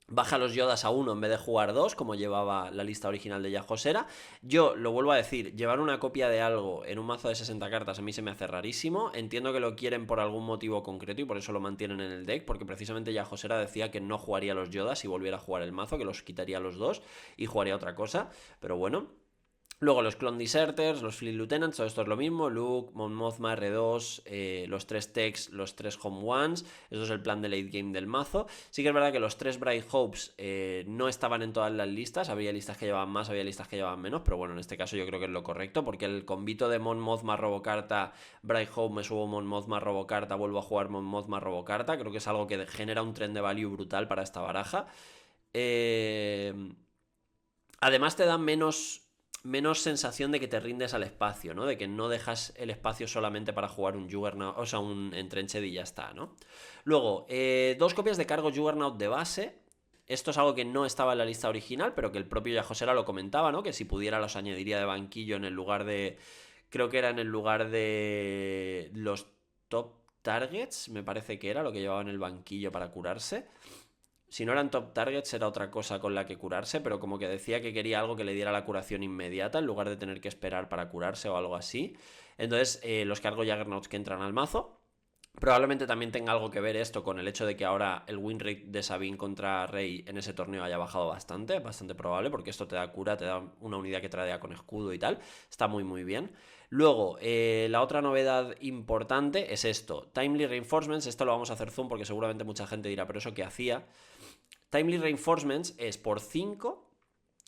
baja los Yodas a 1 en vez de jugar 2, como llevaba la lista original de Yajosera. Yo lo vuelvo a decir, llevar una copia de algo en un mazo de 60 cartas a mí se me hace rarísimo. Entiendo que lo quieren por algún motivo concreto y por eso lo mantienen en el deck, porque precisamente Yajosera decía que no jugaría los Yodas si volviera a jugar el mazo, que los quitaría los dos y jugaría otra cosa, pero bueno. Luego los Clone Deserters, los Fleet Lieutenants, todo esto es lo mismo. Luke, Mon Mothma, R2, los 3 Techs, los 3 Home Ones. Eso es el plan de late game del mazo. Sí que es verdad que los 3 Bright Hopes no estaban en todas las listas. Había listas que llevaban más, había listas que llevaban menos. Pero bueno, en este caso yo creo que es lo correcto. Porque el combito de Mon Mothma Robocarta, Bright Hope, me subo Mon Mothma Robocarta, vuelvo a jugar Mon Mothma Robocarta. Creo que es algo que genera un trend de value brutal para esta baraja. Además te dan menos sensación de que te rindes al espacio, ¿no? De que no dejas el espacio solamente para jugar un Juggernaut, o sea, un Entrenched y ya está, ¿no? Luego, 2 copias de cargo Juggernaut de base. Esto es algo que no estaba en la lista original, pero que el propio Yajosera lo comentaba, ¿no? Que si pudiera los añadiría de banquillo en el lugar de... Creo que era en el lugar de los top targets, me parece que era lo que llevaba en el banquillo para curarse. Si no eran top targets era otra cosa con la que curarse, pero como que decía que quería algo que le diera la curación inmediata en lugar de tener que esperar para curarse o algo así. Entonces los cargo Juggernauts que entran al mazo. Probablemente también tenga algo que ver esto con el hecho de que ahora el win rate de Sabine contra Rey en ese torneo haya bajado bastante probable, porque esto te da cura, te da una unidad que tradea con escudo y tal. Está muy muy bien. Luego, la otra novedad importante es esto, Timely Reinforcements. Esto lo vamos a hacer zoom porque seguramente mucha gente dirá, pero ¿eso qué hacía? Timely Reinforcements es por 5,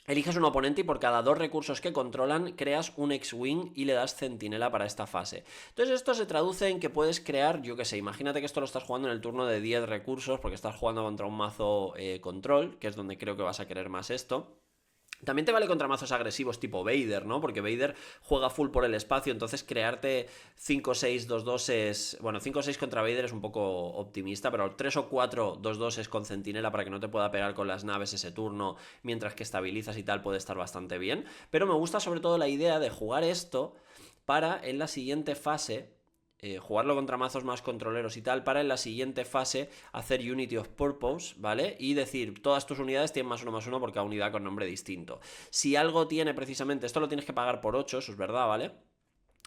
eliges un oponente y por cada 2 recursos que controlan creas un X-Wing y le das centinela para esta fase. Entonces esto se traduce en que puedes crear, yo que sé, imagínate que esto lo estás jugando en el turno de 10 recursos porque estás jugando contra un mazo control, que es donde creo que vas a querer más esto. También te vale contra mazos agresivos tipo Vader, ¿no? Porque Vader juega full por el espacio, entonces crearte 5-6 2-2 bueno, 5-6 contra Vader es un poco optimista, pero 3 o 4 2-2 con centinela para que no te pueda pegar con las naves ese turno, mientras que estabilizas y tal puede estar bastante bien. Pero me gusta sobre todo la idea de jugar esto para en la siguiente fase jugarlo contra mazos más controleros y tal, para en la siguiente fase hacer Unity of Purpose, ¿vale? Y decir, todas tus unidades tienen +1/+1 por cada unidad con nombre distinto. Si algo tiene precisamente, esto lo tienes que pagar por 8, eso es verdad, ¿vale?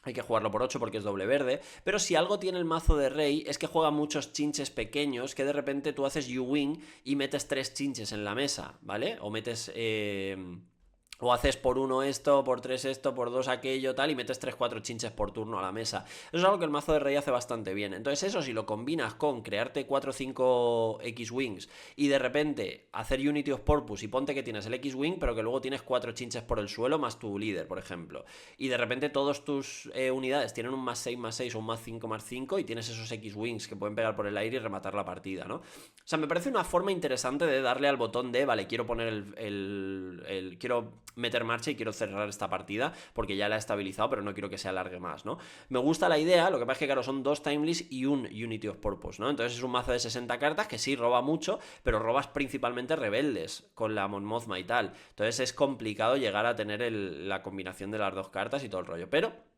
Hay que jugarlo por 8 porque es doble verde. Pero si algo tiene el mazo de rey es que juega muchos chinches pequeños que de repente tú haces U-Wing y metes 3 chinches en la mesa, ¿vale? O metes... O haces por 1 esto, por 3 esto, por 2 aquello, tal, y metes 3-4 chinches por turno a la mesa. Eso es algo que el mazo de rey hace bastante bien. Entonces eso, si lo combinas con crearte 4 o 5 X-Wings y de repente hacer Unity of Purpose y ponte que tienes el X-Wing, pero que luego tienes 4 chinches por el suelo más tu líder, por ejemplo. Y de repente todas tus unidades tienen un +6/+6 o un +5/+5 y tienes esos X-Wings que pueden pegar por el aire y rematar la partida, ¿no? O sea, me parece una forma interesante de darle al botón de, vale, quiero poner quiero meter marcha y quiero cerrar esta partida porque ya la he estabilizado, pero no quiero que se alargue más, ¿no? Me gusta la idea, lo que pasa es que, claro, son 2 Timeless y un Unity of Purpose, ¿no? Entonces es un mazo de 60 cartas que sí roba mucho, pero robas principalmente rebeldes con la Mon Mothma y tal. Entonces es complicado llegar a tener la combinación de las 2 cartas y todo el rollo, pero...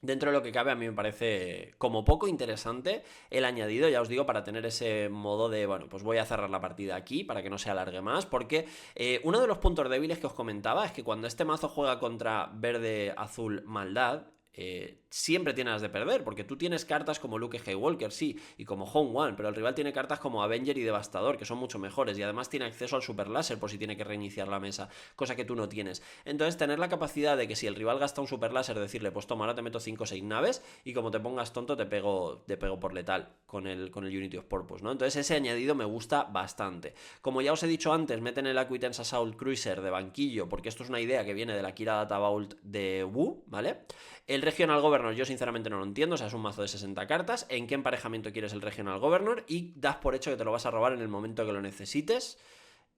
Dentro de lo que cabe, a mí me parece como poco interesante el añadido, ya os digo, para tener ese modo de, bueno, pues voy a cerrar la partida aquí para que no se alargue más, porque uno de los puntos débiles que os comentaba es que cuando este mazo juega contra verde, azul, maldad, siempre tienes de perder, porque tú tienes cartas como Luke Skywalker, sí, y como Home One, pero el rival tiene cartas como Avenger y Devastador, que son mucho mejores, y además tiene acceso al Super Láser por si tiene que reiniciar la mesa, cosa que tú no tienes. Entonces, tener la capacidad de que si el rival gasta un Super Láser, decirle, pues toma, ahora te meto 5 o 6 naves, y como te pongas tonto, te pego por letal con el Unity of Purpose, ¿no? Entonces, ese añadido me gusta bastante. Como ya os he dicho antes, meten el Acquaintance Assault Cruiser de banquillo, porque esto es una idea que viene de la Kira Data Vault de Wu, ¿vale? El Regional Governor yo sinceramente no lo entiendo, o sea, es un mazo de 60 cartas, en qué emparejamiento quieres el Regional Governor y das por hecho que te lo vas a robar en el momento que lo necesites,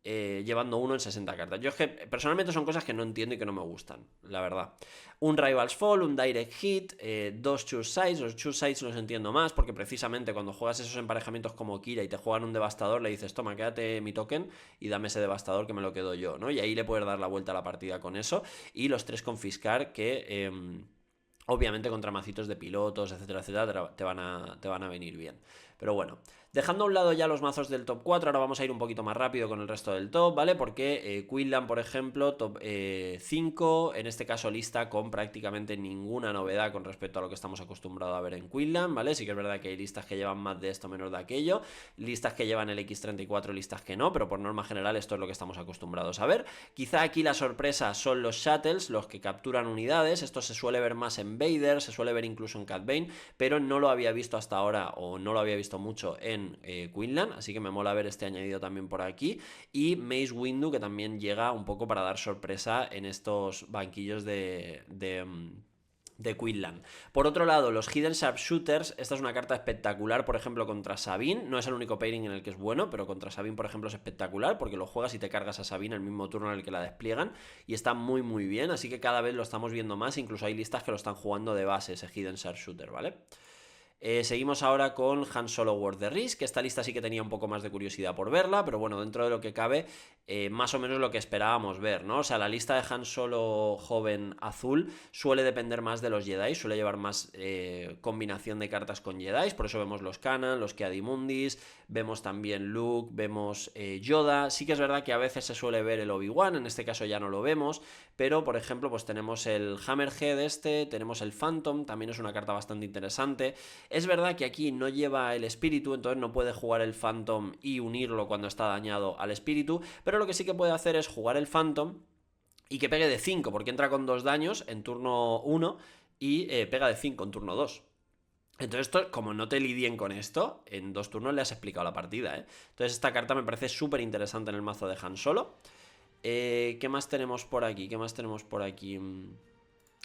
llevando uno en 60 cartas. Yo es que personalmente son cosas que no entiendo y que no me gustan, la verdad. Un Rival's Fall, un Direct Hit, 2 Choose Sides, los Choose Sides los entiendo más porque precisamente cuando juegas esos emparejamientos como Kira y te juegan un Devastador, le dices, toma, quédate mi token y dame ese Devastador que me lo quedo yo, ¿no? Y ahí le puedes dar la vuelta a la partida con eso. Y los 3 Confiscar que... obviamente contra macitos de pilotos, etcétera, etcétera, te van a venir bien. Pero bueno, dejando a un lado ya los mazos del top 4, ahora vamos a ir un poquito más rápido con el resto del top, ¿vale? Porque Quinlan, por ejemplo, top 5, en este caso lista con prácticamente ninguna novedad con respecto a lo que estamos acostumbrados a ver en Quinlan, ¿vale? Sí que es verdad que hay listas que llevan más de esto, menos de aquello, listas que llevan el X34, listas que no, pero por norma general esto es lo que estamos acostumbrados a ver. Quizá aquí la sorpresa son los Shuttles, los que capturan unidades, esto se suele ver más en Vader, se suele ver incluso en Cat Bane, pero no lo había visto hasta ahora, o no lo había visto mucho en Quinlan, así que me mola ver este añadido también por aquí. Y Mace Windu, que también llega un poco para dar sorpresa en estos banquillos de Quinlan. Por otro lado, los Hidden Sharpshooters, esta es una carta espectacular, por ejemplo, contra Sabine, no es el único pairing en el que es bueno, pero contra Sabine, por ejemplo, es espectacular, porque lo juegas y te cargas a Sabine el mismo turno en el que la despliegan, y está muy muy bien, así que cada vez lo estamos viendo más, incluso hay listas que lo están jugando de base, ese Hidden Sharpshooter, ¿vale? Seguimos ahora con Han Solo Worth the Risk, que esta lista sí que tenía un poco más de curiosidad por verla, pero bueno, dentro de lo que cabe, más o menos lo que esperábamos ver, ¿no? O sea, la lista de Han Solo joven azul suele depender más de los Jedi, suele llevar más combinación de cartas con Jedi, por eso vemos los Kanan, los Ki-Adi-Mundis, vemos también Luke, vemos Yoda, sí que es verdad que a veces se suele ver el Obi-Wan, en este caso ya no lo vemos, pero por ejemplo pues tenemos el Hammerhead tenemos el Phantom, también es una carta bastante interesante. Es verdad que aquí no lleva el espíritu, entonces no puede jugar el Phantom y unirlo cuando está dañado al espíritu, pero lo que sí que puede hacer es jugar el Phantom y que pegue de 5, porque entra con 2 daños en turno 1 y pega de 5 en turno 2. Entonces, esto, como no te lidien con esto, en 2 turnos le has explicado la partida, ¿eh? Entonces, esta carta me parece súper interesante en el mazo de Han Solo. ¿Qué más tenemos por aquí? ¿Qué más tenemos por aquí?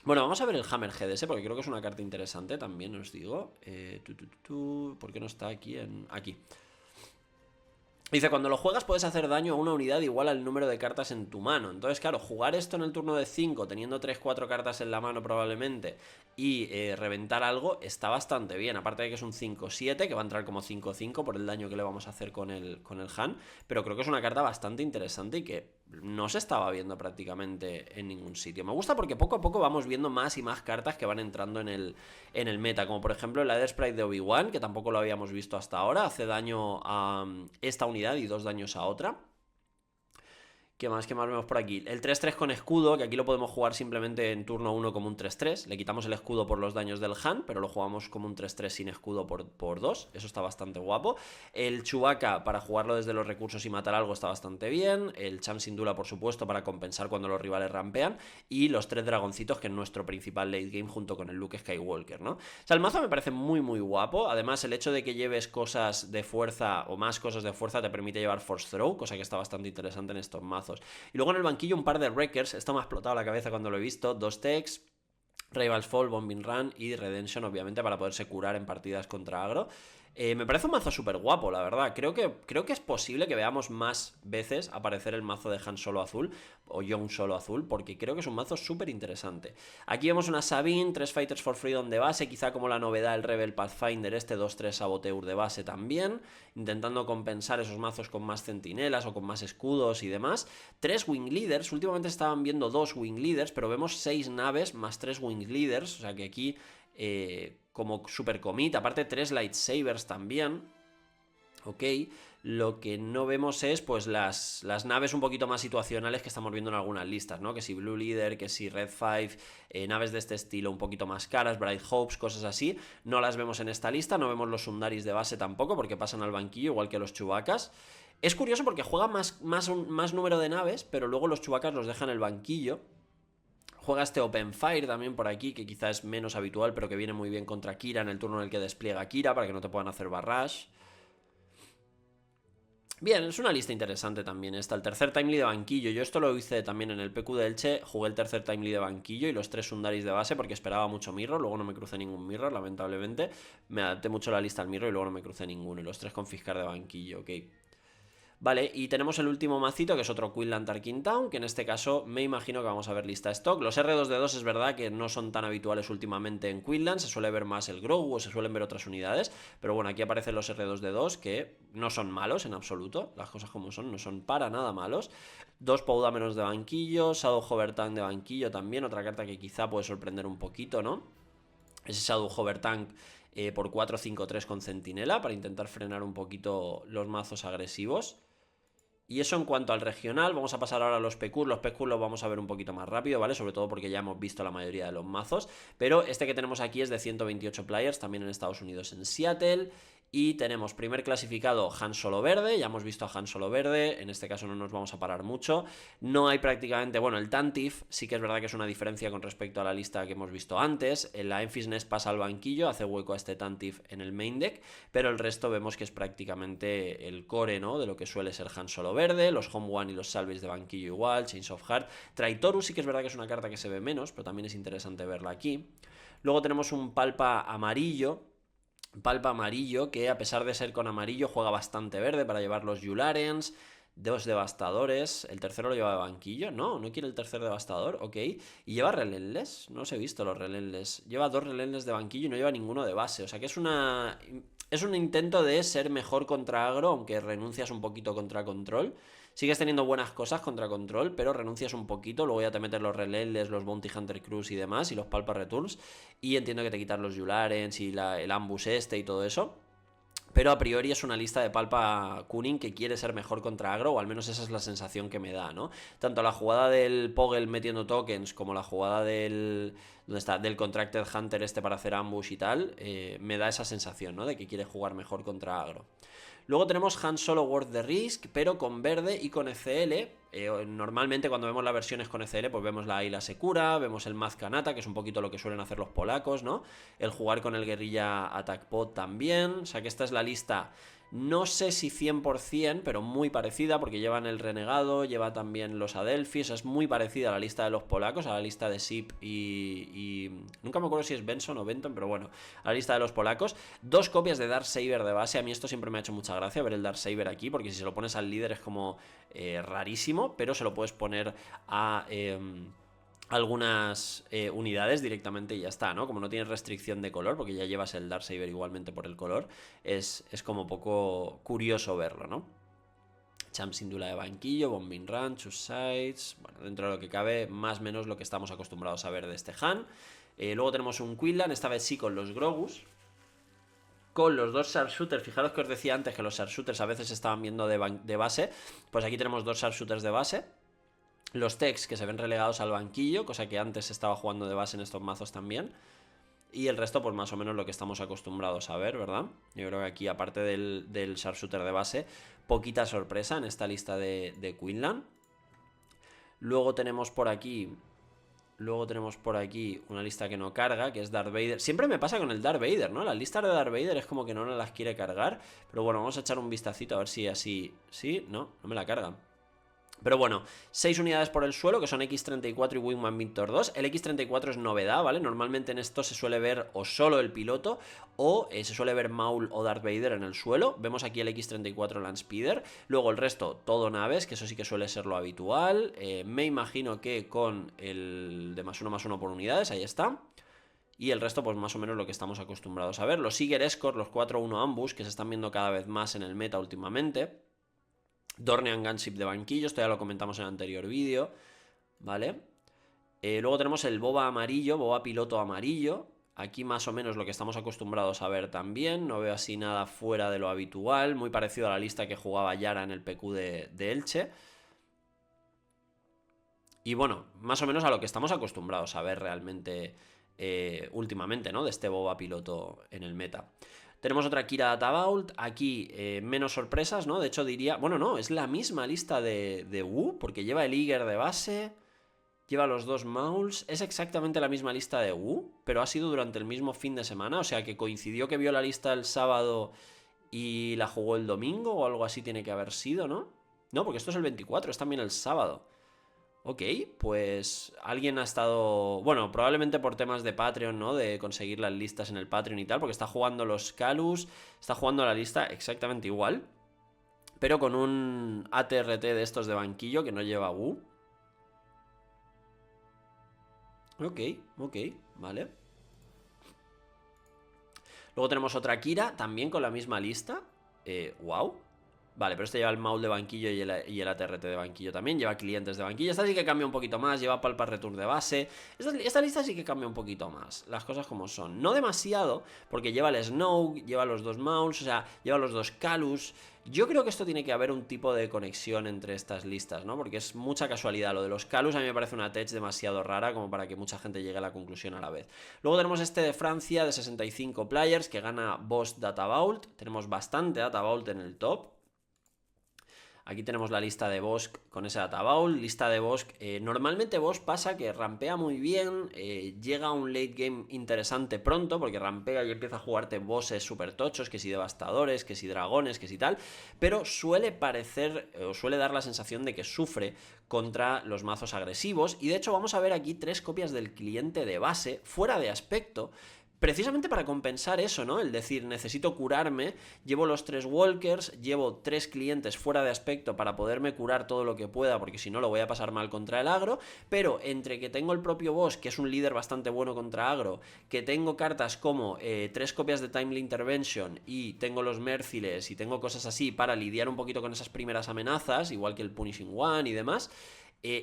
Bueno, vamos a ver el Hammerhead ese, porque creo que es una carta interesante también, os digo. ¿Por qué no está aquí? Aquí. Dice, cuando lo juegas puedes hacer daño a una unidad igual al número de cartas en tu mano. Entonces, claro, jugar esto en el turno de 5, teniendo 3-4 cartas en la mano probablemente, y reventar algo, está bastante bien. Aparte de que es un 5-7, que va a entrar como 5-5 por el daño que le vamos a hacer con el Han. Pero creo que es una carta bastante interesante y que no se estaba viendo prácticamente en ningún sitio. Me gusta porque poco a poco vamos viendo más y más cartas que van entrando en el meta, como por ejemplo el Aether Sprite de Obi-Wan, que tampoco lo habíamos visto hasta ahora, hace daño a esta unidad y 2 daños a otra. ¿Qué más vemos por aquí? El 3-3 con escudo, que aquí lo podemos jugar simplemente en turno 1 como un 3-3. Le quitamos el escudo por los daños del Han, pero lo jugamos como un 3-3 sin escudo por 2. Eso está bastante guapo. El Chewbacca para jugarlo desde los recursos y matar algo está bastante bien. El Cham Syndulla, por supuesto, para compensar cuando los rivales rampean. Y los 3 dragoncitos, que es nuestro principal late game junto con el Luke Skywalker, ¿no? O sea, el mazo me parece muy, muy guapo. Además, el hecho de que lleves cosas de fuerza o más cosas de fuerza te permite llevar Force Throw, cosa que está bastante interesante en estos mazos. Y luego en el banquillo un par de Wreckers. Esto me ha explotado la cabeza cuando lo he visto. 2 techs, Rival's Fall, Bombing Run y Redemption, obviamente, para poderse curar en partidas contra agro. Me parece un mazo súper guapo, la verdad. Creo que es posible que veamos más veces aparecer el mazo de Han Solo azul o Young Solo azul, porque creo que es un mazo súper interesante. Aquí vemos una Sabine, 3 Fighters for Freedom de base, quizá como la novedad el Rebel Pathfinder, este 2-3 Saboteur de base también, intentando compensar esos mazos con más centinelas o con más escudos y demás. 3 Wing Leaders, últimamente estaban viendo 2 Wing Leaders, pero vemos 6 naves más 3 Wing Leaders, o sea que aquí como super commit, aparte 3 lightsabers también. Ok, lo que no vemos es pues las naves un poquito más situacionales que estamos viendo en algunas listas, ¿no? Que si Blue Leader, que si Red 5, naves de este estilo un poquito más caras, Bright Hopes, cosas así. No las vemos en esta lista, no vemos los Sundaris de base tampoco porque pasan al banquillo igual que los Chewbaccas. Es curioso porque juegan más número de naves, pero luego los Chewbaccas los dejan en el banquillo. Juega este Open Fire también por aquí, que quizá es menos habitual, pero que viene muy bien contra Kira en el turno en el que despliega Kira, para que no te puedan hacer barrage. Bien, es una lista interesante también esta. El tercer timely de banquillo. Yo esto lo hice también en el PQ de Elche. Jugué el tercer timely de banquillo y los 3 Sundaris de base porque esperaba mucho mirror. Luego no me crucé ningún mirror, lamentablemente. Me adapté mucho a la lista al mirror y luego no me crucé ninguno. Y los 3 confiscar de banquillo, ok. Vale, y tenemos el último macito, que es otro Quinlan Tarkin Town, que en este caso me imagino que vamos a ver lista stock. Los R2D2 es verdad que no son tan habituales últimamente en Quinlan, se suele ver más el Grogu o se suelen ver otras unidades, pero bueno, aquí aparecen los R2D2 que no son malos en absoluto, las cosas como son, no son para nada malos. 2 Poudamenos de banquillo, Shadow Hover Tank de banquillo también, otra carta que quizá puede sorprender un poquito, ¿no? Ese Shadow Hover Tank por 4-5-3 con centinela para intentar frenar un poquito los mazos agresivos. Y eso en cuanto al regional. Vamos a pasar ahora a los PQs. Los PQs los vamos a ver un poquito más rápido, ¿vale? Sobre todo porque ya hemos visto la mayoría de los mazos. Pero este que tenemos aquí es de 128 players, también en Estados Unidos, en Seattle. Y tenemos primer clasificado Han Solo verde, ya hemos visto a Han Solo verde, en este caso no nos vamos a parar mucho. No hay prácticamente, bueno, el Tantif sí que es verdad que es una diferencia con respecto a la lista que hemos visto antes. La Enfys Nest pasa al banquillo, hace hueco a este Tantif en el main deck, pero el resto vemos que es prácticamente el core, ¿no? De lo que suele ser Han Solo verde, los Home One y los Salvage de banquillo igual, Chains of Heart. Traitorus sí que es verdad que es una carta que se ve menos, pero también es interesante verla aquí. Luego tenemos un Palpa amarillo, que a pesar de ser con amarillo juega bastante verde para llevar los Yularens, 2 devastadores, el tercero lo lleva de banquillo, no quiere el tercer devastador, ok, y lleva relentless, no os he visto los relentless, lleva 2 relentless de banquillo y no lleva ninguno de base, o sea que es un intento de ser mejor contra agro, aunque renuncias un poquito contra control. Sigues teniendo buenas cosas contra control, pero renuncias un poquito. Luego ya te metes los Relentless, los Bounty Hunter Cruise y demás, y los Palpa Returns. Y entiendo que te quitas los Yularens y el Ambush este y todo eso. Pero a priori es una lista de Palpa Kuning que quiere ser mejor contra agro, o al menos esa es la sensación que me da, ¿no? Tanto la jugada del Poggle metiendo tokens como la jugada del Contracted Hunter este para hacer ambush y tal, me da esa sensación, ¿no? De que quiere jugar mejor contra agro. Luego tenemos Han Solo Worth the Risk, pero con verde y con ECL. Normalmente cuando vemos las versiones con ECL, pues vemos la Ayla Secura, vemos el Maz Kanata, que es un poquito lo que suelen hacer los polacos, ¿no? El jugar con el Guerrilla Attack Pod también. O sea que esta es la lista, no sé si 100%, pero muy parecida, porque llevan el Renegado, lleva también los Adelphis, es muy parecida a la lista de los polacos, a la lista de Sip y nunca me acuerdo si es Benson o Benton, pero bueno, a la lista de los polacos. 2 copias de Darksaber de base, a mí esto siempre me ha hecho mucha gracia ver el Darksaber aquí, porque si se lo pones al líder es como rarísimo, pero se lo puedes poner a algunas unidades directamente y ya está, ¿no? Como no tienes restricción de color, porque ya llevas el Darksaber igualmente por el color, es como poco curioso verlo, ¿no? Champ Sindula de banquillo, Bombing Run, Choose Sides. Bueno, dentro de lo que cabe, más o menos lo que estamos acostumbrados a ver de este Han. Luego tenemos un Quinlan, esta vez sí con los Grogus. Con los dos Sharpshooters, fijaros que os decía antes que los Sharpshooters a veces se estaban viendo de base. Pues aquí tenemos dos Sharpshooters de base. Los Techs que se ven relegados al banquillo, cosa que antes se estaba jugando de base en estos mazos también. Y el resto, pues más o menos lo que estamos acostumbrados a ver, ¿verdad? Yo creo que aquí, aparte del Sharpshooter de base, poquita sorpresa en esta lista de Quinlan. Luego tenemos por aquí una lista que no carga, que es Darth Vader. Siempre me pasa con el Darth Vader, ¿no? Las listas de Darth Vader es como que no las quiere cargar. Pero bueno, vamos a echar un vistacito a ver si así... ¿Sí? No me la cargan. Pero bueno, 6 unidades por el suelo, que son X-34 y Wingman Victor 2. El X-34 es novedad, ¿vale? Normalmente en esto se suele ver o solo el piloto o se suele ver Maul o Darth Vader en el suelo. Vemos aquí el X-34 Landspeeder. Luego el resto, todo naves, que eso sí que suele ser lo habitual. Me imagino que con el de +1/+1 por unidades, ahí está. Y el resto, pues más o menos lo que estamos acostumbrados a ver. Los Seeger Escort, los 4-1 Ambush, que se están viendo cada vez más en el meta últimamente. Dornian Gunship de banquillo, esto ya lo comentamos en el anterior vídeo, ¿vale? Luego tenemos el Boba amarillo, Boba piloto amarillo. Aquí más o menos lo que estamos acostumbrados a ver también. No veo así nada fuera de lo habitual. Muy parecido a la lista que jugaba Yara en el PQ de Elche. Y bueno, más o menos a lo que estamos acostumbrados a ver realmente últimamente, ¿no? De este Boba piloto en el meta. Tenemos otra Kira Data-Vault, aquí menos sorpresas, ¿no? De hecho diría... Bueno, no, es la misma lista de Wu, porque lleva el Iger de base, lleva los dos Mauls, es exactamente la misma lista de Wu, pero ha sido durante el mismo fin de semana, o sea que coincidió que vio la lista el sábado y la jugó el domingo o algo así tiene que haber sido, ¿no? No, porque esto es el 24, es también el sábado. Ok, pues alguien ha estado... Bueno, probablemente por temas de Patreon, ¿no? De conseguir las listas en el Patreon y tal, porque está jugando los Calus, está jugando la lista exactamente igual, pero con un ATRT de estos de banquillo que no lleva Wu. Ok, vale. Luego tenemos otra Kira, también con la misma lista. Wow. Vale, pero este lleva el Maul de banquillo y el ATRT de banquillo también. Lleva clientes de banquillo. Esta sí que cambia un poquito más. Lleva Palpa Return de base. Esta lista sí que cambia un poquito más. Las cosas como son. No demasiado, porque lleva el Snoke, lleva los dos Mauls, o sea, lleva los dos Calus. Yo creo que esto tiene que haber un tipo de conexión entre estas listas, ¿no? Porque es mucha casualidad. Lo de los Calus a mí me parece una tech demasiado rara como para que mucha gente llegue a la conclusión a la vez. Luego tenemos este de Francia de 65 players que gana Boss Data Vault. Tenemos bastante Data Vault en el top. Aquí tenemos la lista de Bosk con ese Data Vault. Lista de Bosk. Normalmente Bosk pasa que rampea muy bien. Llega a un late game interesante pronto. Porque rampea y empieza a jugarte bosses super tochos. Que si devastadores, que si dragones, que si tal. Pero suele parecer, o suele dar la sensación de que sufre contra los mazos agresivos. Y de hecho vamos a ver aquí 3 copias del cliente de base. Fuera de aspecto. Precisamente para compensar eso, ¿no? El decir, necesito curarme, llevo los 3 walkers, llevo 3 clientes fuera de aspecto para poderme curar todo lo que pueda, porque si no lo voy a pasar mal contra el agro, pero entre que tengo el propio boss, que es un líder bastante bueno contra agro, que tengo cartas como 3 copias de Timely Intervention y tengo los Merciless y tengo cosas así para lidiar un poquito con esas primeras amenazas, igual que el Punishing One y demás...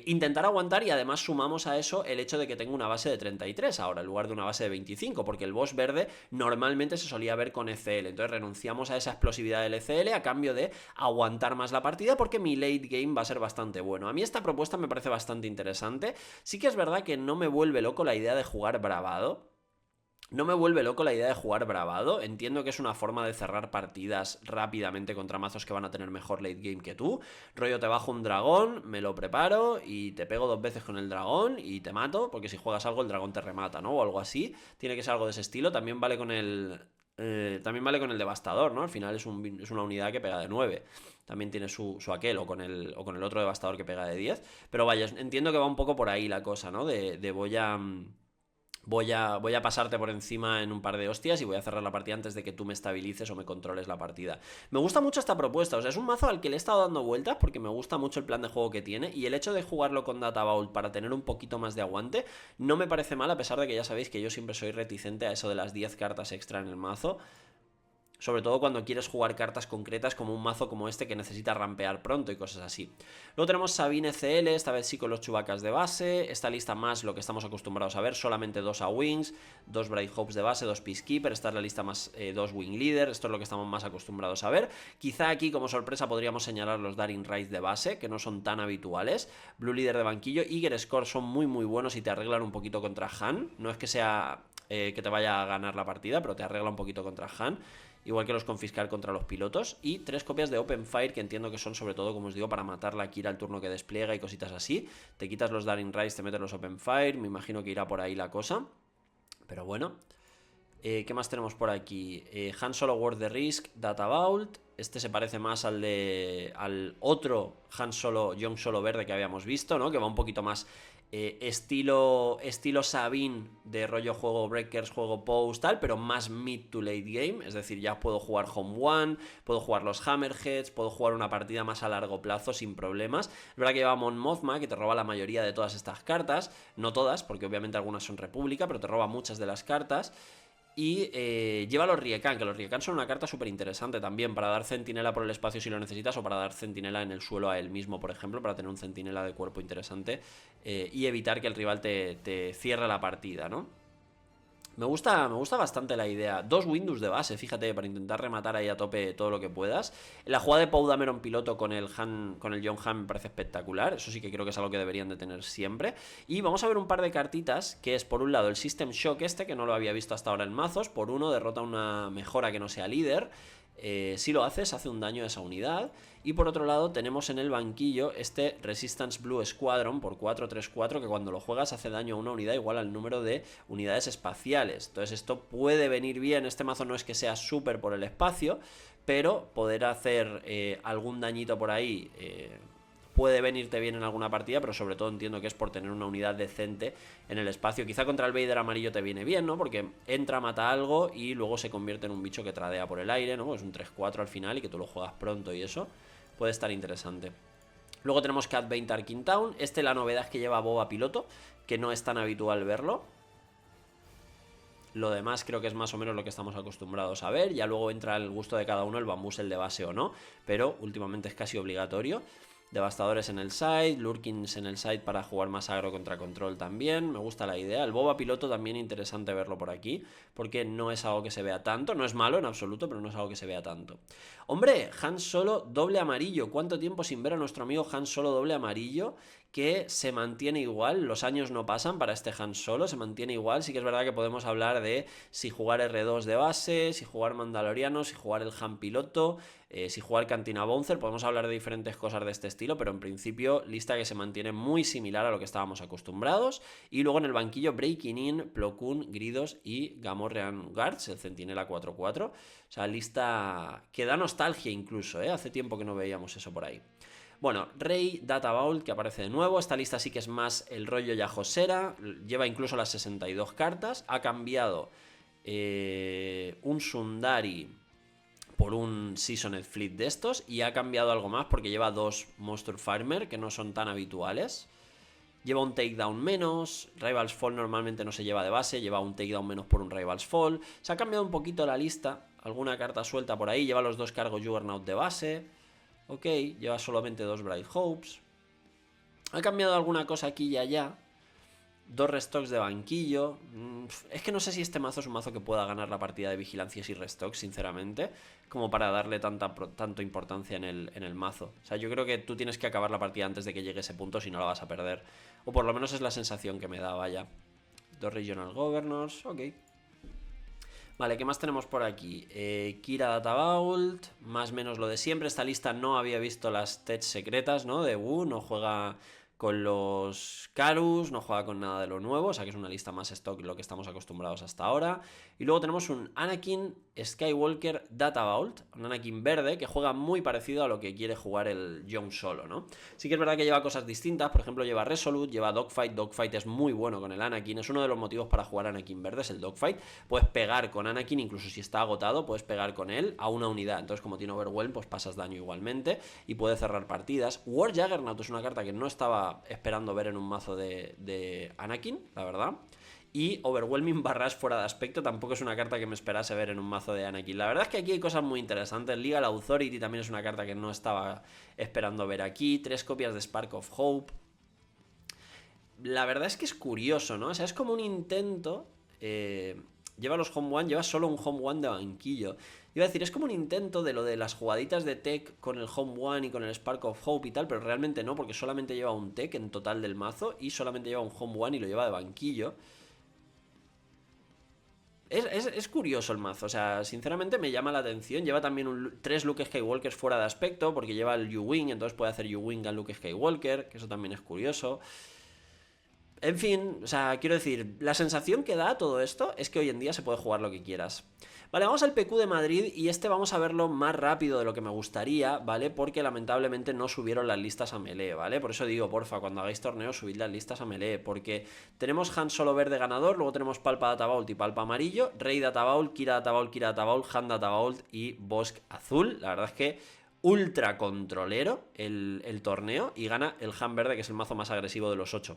intentar aguantar y además sumamos a eso el hecho de que tengo una base de 33 ahora en lugar de una base de 25 porque el boss verde normalmente se solía ver con ECL, entonces renunciamos a esa explosividad del ECL a cambio de aguantar más la partida porque mi late game va a ser bastante bueno. A mí esta propuesta me parece bastante interesante. Sí que es verdad que no me vuelve loco la idea de jugar bravado. No me vuelve loco la idea de jugar bravado. Entiendo que es una forma de cerrar partidas rápidamente contra mazos que van a tener mejor late game que tú. Rollo, te bajo un dragón, me lo preparo y te pego 2 veces con el dragón y te mato, porque si juegas algo el dragón te remata, ¿no? O algo así. Tiene que ser algo de ese estilo. También vale con el... también vale con el devastador, ¿no? Al final es una unidad que pega de 9. También tiene su aquel o con el otro devastador que pega de 10. Pero vaya, entiendo que va un poco por ahí la cosa, ¿no? De voy a pasarte por encima en un par de hostias y voy a cerrar la partida antes de que tú me estabilices o me controles la partida. Me gusta mucho esta propuesta, o sea, es un mazo al que le he estado dando vueltas porque me gusta mucho el plan de juego que tiene y el hecho de jugarlo con Data Vault para tener un poquito más de aguante no me parece mal, a pesar de que ya sabéis que yo siempre soy reticente a eso de las 10 cartas extra en el mazo. Sobre todo cuando quieres jugar cartas concretas como un mazo como este que necesita rampear pronto y cosas así. Luego tenemos Sabine CL, esta vez sí con los Chewbaccas de base. Esta lista más lo que estamos acostumbrados a ver, solamente 2 A-Wings, 2 Bright Hopes de base, 2 Peacekeeper. Esta es la lista más 2 Wing Leader, esto es lo que estamos más acostumbrados a ver. Quizá aquí como sorpresa podríamos señalar los Daring Rise de base, que no son tan habituales. Blue Leader de banquillo, Eager Score son muy muy buenos y te arreglan un poquito contra Han. No es que sea que te vaya a ganar la partida, pero te arregla un poquito contra Han. Igual que los confiscar contra los pilotos. Y 3 copias de Open Fire, que entiendo que son sobre todo, como os digo, para matar la Kira al turno que despliega y cositas así. Te quitas los Daring Rise, te metes los Open Fire. Me imagino que irá por ahí la cosa. Pero bueno. ¿Qué más tenemos por aquí? Han Solo Worth the Risk, Data Vault. Este se parece más al otro Han Solo, Young Solo verde que habíamos visto, ¿no? Que va un poquito más estilo Sabine, de rollo juego Breakers, juego Post, tal, pero más mid to late game. Es decir, ya puedo jugar Home One, puedo jugar los Hammerheads, puedo jugar una partida más a largo plazo sin problemas. Es verdad que lleva Mon Mothma, que te roba la mayoría de todas estas cartas. No todas, porque obviamente algunas son República, pero te roba muchas de las cartas. Y lleva los Riekan, que los Riekan son una carta súper interesante también para dar centinela por el espacio si lo necesitas, o para dar centinela en el suelo a él mismo, por ejemplo, para tener un centinela de cuerpo interesante y evitar que el rival te cierre la partida, ¿no? Me gusta bastante la idea. 2 Windows de base, fíjate, para intentar rematar ahí a tope todo lo que puedas. La jugada de Poe Dameron piloto con el John Han me parece espectacular. Eso sí que creo que es algo que deberían de tener siempre. Y vamos a ver un par de cartitas, que es por un lado el System Shock este, que no lo había visto hasta ahora en mazos. Por uno, derrota una mejora que no sea líder. Si lo haces, hace un daño a esa unidad. Y por otro lado tenemos en el banquillo este Resistance Blue Squadron por 4-3-4, que cuando lo juegas hace daño a una unidad igual al número de unidades espaciales. Entonces esto puede venir bien. Este mazo no es que sea súper por el espacio, pero poder hacer algún dañito por ahí puede venirte bien en alguna partida, pero sobre todo entiendo que es por tener una unidad decente en el espacio. Quizá contra el Vader amarillo te viene bien, ¿no? Porque entra, mata algo y luego se convierte en un bicho que tradea por el aire, ¿no? Es un 3-4 al final y que tú lo juegas pronto y eso puede estar interesante. Luego tenemos Cat Bane Tarkin Town. La novedad es que lleva Boba piloto, que no es tan habitual verlo. Lo demás creo que es más o menos lo que estamos acostumbrados a ver. Ya luego entra el gusto de cada uno el Bamboozle de base o no, pero últimamente es casi obligatorio. Devastadores en el side, Lurkins en el side para jugar más agro contra control también. Me gusta la idea. El Boba piloto también interesante verlo por aquí, porque no es algo que se vea tanto. No es malo en absoluto, pero no es algo que se vea tanto. Hombre, Han Solo doble amarillo. ¿Cuánto tiempo sin ver a nuestro amigo Han Solo doble amarillo? Que se mantiene igual, los años no pasan para este Han Solo, se mantiene igual. Sí que es verdad que podemos hablar de si jugar R2 de base, si jugar Mandaloriano, si jugar el Han piloto, si jugar Cantina Bouncer. Podemos hablar de diferentes cosas de este estilo, pero en principio lista que se mantiene muy similar a lo que estábamos acostumbrados. Y luego en el banquillo Breaking In, Plo Koon, Gridos y Gamorrean Guards, el Centinela 4-4. O sea, lista que da nostalgia incluso, hace tiempo que no veíamos eso por ahí. Bueno, Rey Data Vault, que aparece de nuevo. Esta lista sí que es más el rollo Yajosera. Lleva incluso las 62 cartas. Ha cambiado un Sundari por un Seasoned Fleet de estos. Y ha cambiado algo más porque lleva 2 Monster Farmer, que no son tan habituales. Lleva un takedown menos. Rivals Fall normalmente no se lleva de base. Lleva un takedown menos por un Rivals Fall. Se ha cambiado un poquito la lista. Alguna carta suelta por ahí. Lleva los 2 Cargo Juggernaut de base. Ok, lleva solamente 2 Bright Hopes. Ha cambiado alguna cosa aquí y allá. 2 restocks de banquillo. Es que no sé si este mazo es un mazo que pueda ganar la partida de vigilancias y restocks, sinceramente, como para darle tanta importancia en el mazo. O sea, yo creo que tú tienes que acabar la partida antes de que llegue ese punto, si no la vas a perder. O por lo menos es la sensación que me da, vaya. 2 Regional Governors, ok. Vale, ¿qué más tenemos por aquí? Kira Data Vault, más o menos lo de siempre. Esta lista no había visto las TEDs secretas, ¿no? De Wu, no juega con los Karus, no juega con nada de lo nuevo, o sea que es una lista más stock lo que estamos acostumbrados hasta ahora. Y luego tenemos un Anakin Skywalker Data Vault, un Anakin verde que juega muy parecido a lo que quiere jugar el Young Solo, ¿no? Sí que es verdad que lleva cosas distintas, por ejemplo lleva Resolute, lleva Dogfight. Dogfight es muy bueno con el Anakin, es uno de los motivos para jugar Anakin verde, es el Dogfight. Puedes pegar con Anakin, incluso si está agotado, puedes pegar con él a una unidad, entonces como tiene Overwhelm, pues pasas daño igualmente y puede cerrar partidas. War Juggernaut es una carta que no estaba esperando ver en un mazo de Anakin, la verdad. Y Overwhelming Barrage fuera de aspecto tampoco es una carta que me esperase ver en un mazo de Anakin. La verdad es que aquí hay cosas muy interesantes. Legal Authority también es una carta que no estaba esperando ver aquí. 3 copias de Spark of Hope. La verdad es que es curioso, ¿no? O sea, es como un intento... lleva los Home One, lleva solo un Home One de banquillo. Iba a decir, es como un intento de lo de las jugaditas de tech con el Home One y con el Spark of Hope y tal, pero realmente no, porque solamente lleva un tech en total del mazo y solamente lleva un Home One y lo lleva de banquillo. Es curioso el mazo, o sea, sinceramente me llama la atención. Lleva también 3 Luke Skywalkers fuera de aspecto, porque lleva el U-Wing, entonces puede hacer U-Wing a Luke Skywalker, que eso también es curioso. En fin, o sea, quiero decir, la sensación que da todo esto es que hoy en día se puede jugar lo que quieras. Vale, vamos al PQ de Madrid y este vamos a verlo más rápido de lo que me gustaría, ¿vale? Porque lamentablemente no subieron las listas a melee, ¿vale? Por eso digo, porfa, cuando hagáis torneos subid las listas a melee, porque tenemos Han Solo verde ganador, luego tenemos Palpa Databault y Palpa amarillo, Rey Databault, Kira Databault, Kira Databault, Han Databault y Bossk azul. La verdad es que ultra controlero el torneo y gana el Han verde, que es el mazo más agresivo de los 8.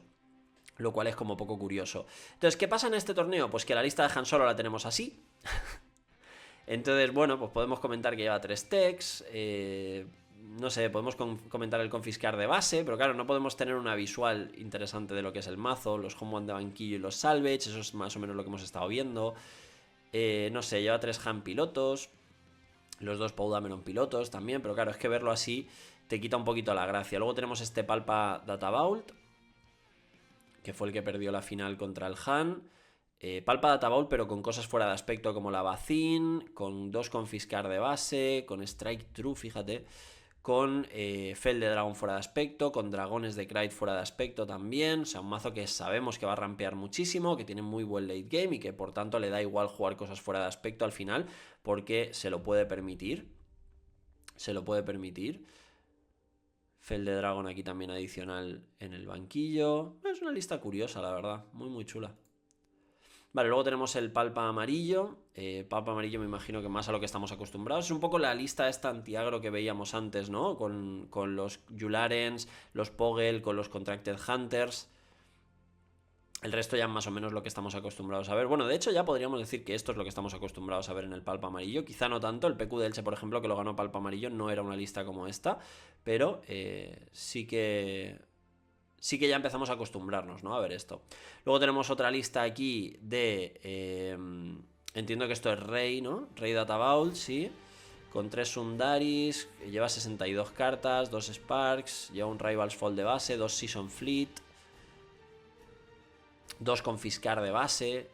Lo cual es como poco curioso. Entonces, ¿qué pasa en este torneo? Pues que la lista de Han Solo la tenemos así. Entonces, bueno, pues podemos comentar que lleva 3 techs. No sé, podemos comentar el confiscar de base. Pero claro, no podemos tener una visual interesante de lo que es el mazo. Los home one de banquillo y los salvage. Eso es más o menos lo que hemos estado viendo. No sé, lleva 3 Han pilotos. Los 2 Poudameron pilotos también. Pero claro, es que verlo así te quita un poquito la gracia. Luego tenemos este Palpa Databault, que fue el que perdió la final contra el Han. Palpa Databault, pero con cosas fuera de aspecto como la Bacin, con 2 confiscar de base, con Strike True, fíjate, con Fel de Dragon fuera de aspecto, con Dragones de Krayt fuera de aspecto también. O sea, un mazo que sabemos que va a rampear muchísimo, que tiene muy buen late game y que por tanto le da igual jugar cosas fuera de aspecto al final, porque se lo puede permitir. Se lo puede permitir. Fel de Dragon aquí también adicional en el banquillo. Es una lista curiosa, la verdad. Muy, muy chula. Vale, luego tenemos el Palpa amarillo. Palpa amarillo me imagino que más a lo que estamos acostumbrados. Es un poco la lista esta antiagro que veíamos antes, ¿no? Con los Yularens, los Pogel, con los Contracted Hunters. El resto ya más o menos lo que estamos acostumbrados a ver. Bueno, de hecho ya podríamos decir que esto es lo que estamos acostumbrados a ver en el Palpa amarillo. Quizá no tanto, el PQ de Elche, por ejemplo, que lo ganó Palpa amarillo, no era una lista como esta. Pero sí que ya empezamos a acostumbrarnos, ¿no? A ver esto. Luego tenemos otra lista aquí de... entiendo que esto es Rey, ¿no? Rey Databault, sí. Con 3 Sundaris, lleva 62 cartas, 2 Sparks, lleva un Rivals Fall de base, 2 Season Fleet, 2 Confiscar de base,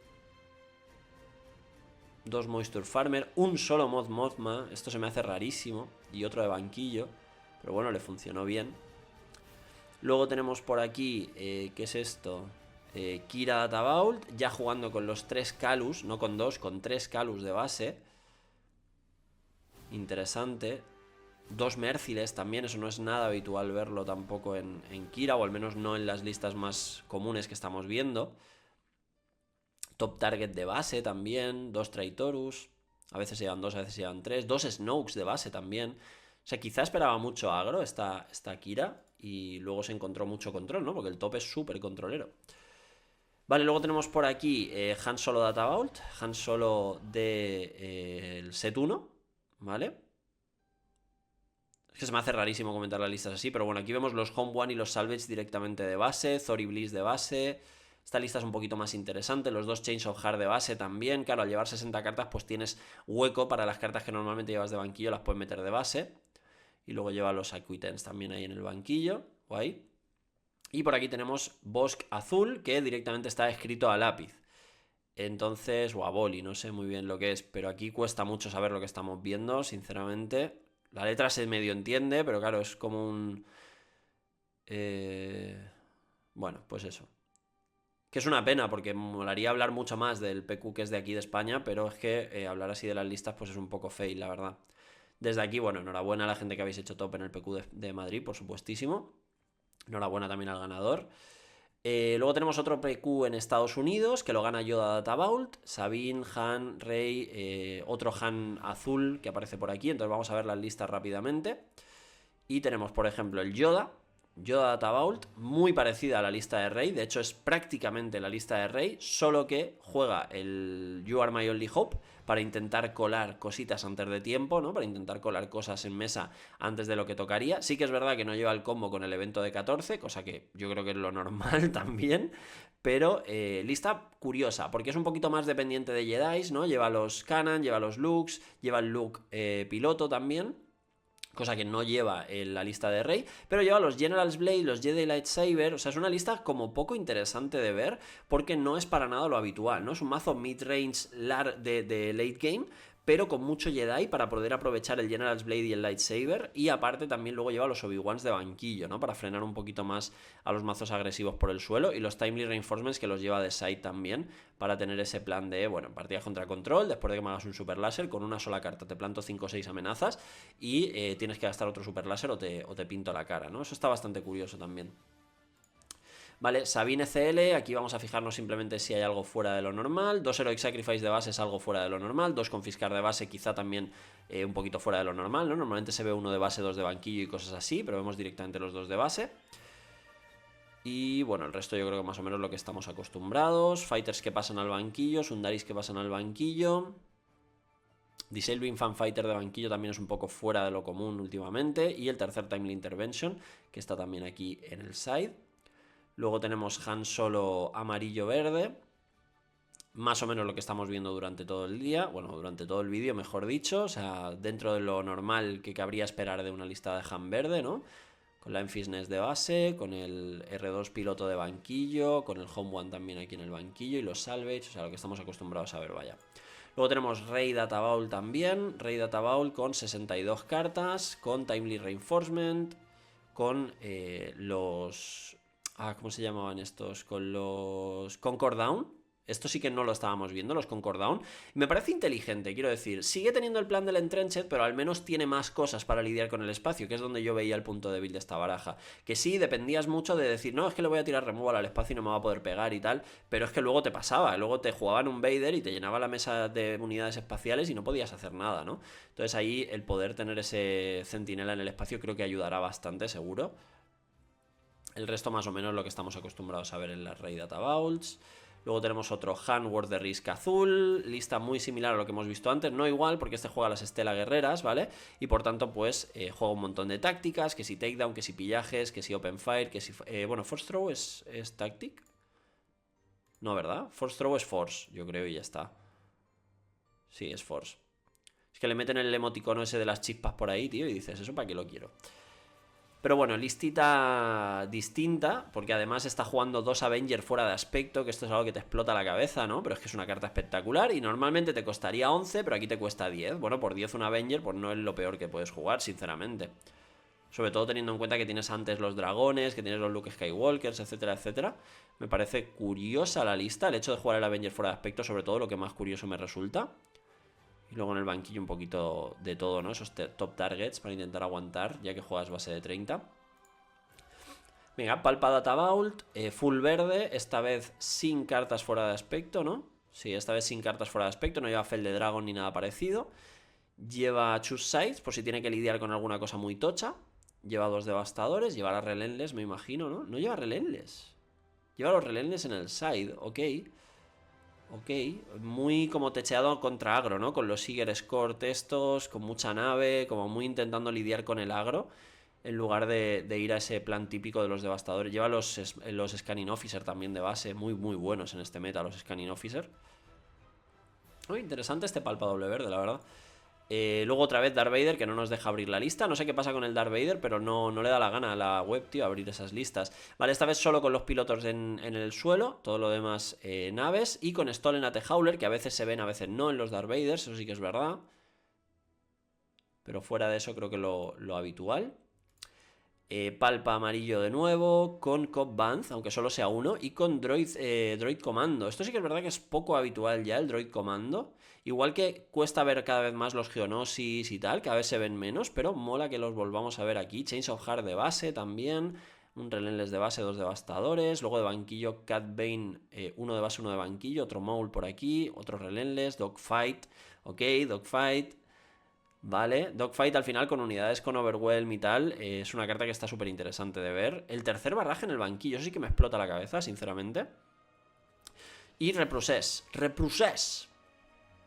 2 Moisture Farmer, un solo Mothma, esto se me hace rarísimo, y otro de banquillo, pero bueno, le funcionó bien. Luego tenemos por aquí, ¿qué es esto? Kira Databault, ya jugando con los 3 Kalus, no con 2, con 3 Kalus de base. Interesante. 2 Merciless también, eso no es nada habitual verlo tampoco en Kira, o al menos no en las listas más comunes que estamos viendo. Top Target de base también, 2 Traitorus, a veces se llevan 2, a veces se llevan 3, 2 Snokes de base también. O sea, quizá esperaba mucho agro esta Kira y luego se encontró mucho control, ¿no? Porque el top es súper controlero. Vale, luego tenemos por aquí Han Solo Databault, Han Solo del set 1, ¿vale? Es que se me hace rarísimo comentar las listas así, pero bueno, aquí vemos los Home One y los Salvage directamente de base, Thori Bliss de base. Esta lista es un poquito más interesante, los 2 Chains of Heart de base también. Claro, al llevar 60 cartas pues tienes hueco para las cartas que normalmente llevas de banquillo, las puedes meter de base. Y luego lleva los Acquittance también ahí en el banquillo, guay. Y por aquí tenemos Bossk azul, que directamente está escrito a lápiz. Entonces, o a boli, no sé muy bien lo que es, pero aquí cuesta mucho saber lo que estamos viendo, sinceramente. La letra se medio entiende, pero claro, es como un... Bueno, pues eso. Que es una pena, porque molaría hablar mucho más del PQ que es de aquí de España, pero es que hablar así de las listas pues es un poco fail, la verdad. Desde aquí, bueno, enhorabuena a la gente que habéis hecho top en el PQ de Madrid, por supuestísimo. Enhorabuena también al ganador. Luego tenemos otro PQ en Estados Unidos, que lo gana Yoda Databault, Sabine, Han, Rey, otro Han azul que aparece por aquí. Entonces vamos a ver las listas rápidamente. Y tenemos, por ejemplo, el Yoda, Yoda Data Vault, muy parecida a la lista de Rey, de hecho es prácticamente la lista de Rey, solo que juega el You Are My Only Hope para intentar colar cositas antes de tiempo, ¿no? Para intentar colar cosas en mesa antes de lo que tocaría. Sí que es verdad que no lleva el combo con el evento de 14, cosa que yo creo que es lo normal también, pero lista curiosa, porque es un poquito más dependiente de Jedi, ¿no? Lleva los Kanan, lleva los Lukes, lleva el Luke piloto también, cosa que no lleva en la lista de Rey, pero lleva los General's Blade, los Jedi Lightsaber, o sea, es una lista como poco interesante de ver, porque no es para nada lo habitual, ¿no? Es un mazo mid-range de late game, pero con mucho Jedi para poder aprovechar el General's Blade y el Lightsaber, y aparte también luego lleva los Obi-Wans de banquillo, ¿no? Para frenar un poquito más a los mazos agresivos por el suelo, y los Timely Reinforcements que los lleva de side también, para tener ese plan de, bueno, partidas contra control, después de que me hagas un super láser, con una sola carta te planto 5 o 6 amenazas, y tienes que gastar otro super láser o te pinto la cara, ¿no? Eso está bastante curioso también. Vale, Sabine CL, aquí vamos a fijarnos simplemente si hay algo fuera de lo normal. 2 Heroic Sacrifice de base es algo fuera de lo normal. 2 Confiscar de base quizá también un poquito fuera de lo normal, ¿no? Normalmente se ve uno de base, 2 de banquillo y cosas así, pero vemos directamente los 2 de base. Y bueno, el resto yo creo que más o menos lo que estamos acostumbrados. Fighters que pasan al banquillo, Sundaris que pasan al banquillo. Dissolving Fanfighter de banquillo también es un poco fuera de lo común últimamente. Y el tercer Timely Intervention, que está también aquí en el side. Luego tenemos Han Solo amarillo-verde. Más o menos lo que estamos viendo durante todo el día. Bueno, durante todo el vídeo, mejor dicho. O sea, dentro de lo normal que cabría esperar de una lista de Han verde, ¿no? Con la Enfisness de base, con el R2 piloto de banquillo, con el Home One también aquí en el banquillo y los Salvage, o sea, lo que estamos acostumbrados a ver, vaya. Luego tenemos Rey Data Vault también, Rey Data Vault con 62 cartas, con Timely Reinforcement, con los... ¿cómo se llamaban estos? Con los Concord Down. Esto sí que no lo estábamos viendo, los Concord Down. Me parece inteligente, quiero decir. Sigue teniendo el plan del Entrenched, pero al menos tiene más cosas para lidiar con el espacio, que es donde yo veía el punto débil de esta baraja. Que sí, dependías mucho de decir, no, es que le voy a tirar removal al espacio y no me va a poder pegar y tal, pero es que luego te pasaba, luego te jugaban un Vader y te llenaba la mesa de unidades espaciales y no podías hacer nada, ¿no? Entonces ahí el poder tener ese centinela en el espacio creo que ayudará bastante, seguro. El resto más o menos lo que estamos acostumbrados a ver en las Rey Data Vaults. Luego tenemos otro Handworth de Risk azul, lista muy similar a lo que hemos visto antes, no igual porque este juega las Estela Guerreras, ¿vale? Y por tanto pues juega un montón de tácticas, que si takedown, que si pillajes, que si open fire, que si... bueno, Force Throw es tactic. No, ¿verdad? Force Throw es Force, yo creo, y ya está. Sí, es Force. Es que le meten el emoticono ese de las chispas por ahí, tío, y dices, ¿eso para qué lo quiero? Pero bueno, listita distinta, porque además está jugando 2 Avengers fuera de aspecto, que esto es algo que te explota la cabeza, ¿no? Pero es que es una carta espectacular y normalmente te costaría 11, pero aquí te cuesta 10. Bueno, por 10 un Avenger, pues no es lo peor que puedes jugar, sinceramente. Sobre todo teniendo en cuenta que tienes antes los dragones, que tienes los Luke Skywalkers, etcétera, etcétera. Me parece curiosa la lista, el hecho de jugar el Avenger fuera de aspecto, sobre todo lo que más curioso me resulta. Y luego en el banquillo un poquito de todo, ¿no? Esos top targets para intentar aguantar, ya que juegas base de 30. Venga, Palpa Data Vault, full verde, esta vez sin cartas fuera de aspecto, ¿no? Sí, esta vez sin cartas fuera de aspecto, no lleva Fel de Dragon ni nada parecido. Lleva Choose Sides, por si tiene que lidiar con alguna cosa muy tocha. Lleva 2 devastadores, llevará Relentless, me imagino, ¿no? No lleva Relentless. Lleva los Relentless en el side, ok. Ok, muy como techeado contra agro, ¿no? Con los Seeger Escort estos, con mucha nave, como muy intentando lidiar con el agro, en lugar de ir a ese plan típico de los devastadores. Lleva los Scanning Officer también de base, muy muy buenos en este meta, los Scanning Officer. Muy interesante este palpa doble verde, la verdad. Luego otra vez Darth Vader, que no nos deja abrir la lista. No sé qué pasa con el Darth Vader, pero no le da la gana a la web, tío, abrir esas listas. Vale, esta vez solo con los pilotos en el suelo. Todo lo demás naves. Y con Stolen at the Howler, que a veces se ven, a veces no en los Darth Vaders. Eso sí que es verdad. Pero fuera de eso creo que lo habitual. Palpa amarillo de nuevo, con Cobb Banth, aunque solo sea uno, y con Droid Comando. Esto sí que es verdad que es poco habitual ya, el Droid Comando. Igual que cuesta ver cada vez más los Geonosis y tal, cada vez se ven menos, pero mola que los volvamos a ver aquí. Chains of Heart de base también, un Relentless de base, 2 devastadores, luego de banquillo Cat Bane, 1 de base, 1 de banquillo, otro Maul por aquí, otro Relentless, Dogfight, ok, Dogfight. ¿vale? Dogfight al final con unidades con Overwhelm y tal, es una carta que está súper interesante de ver. El tercer barraje en el banquillo, eso sí que me explota la cabeza, sinceramente. Y Reprocess.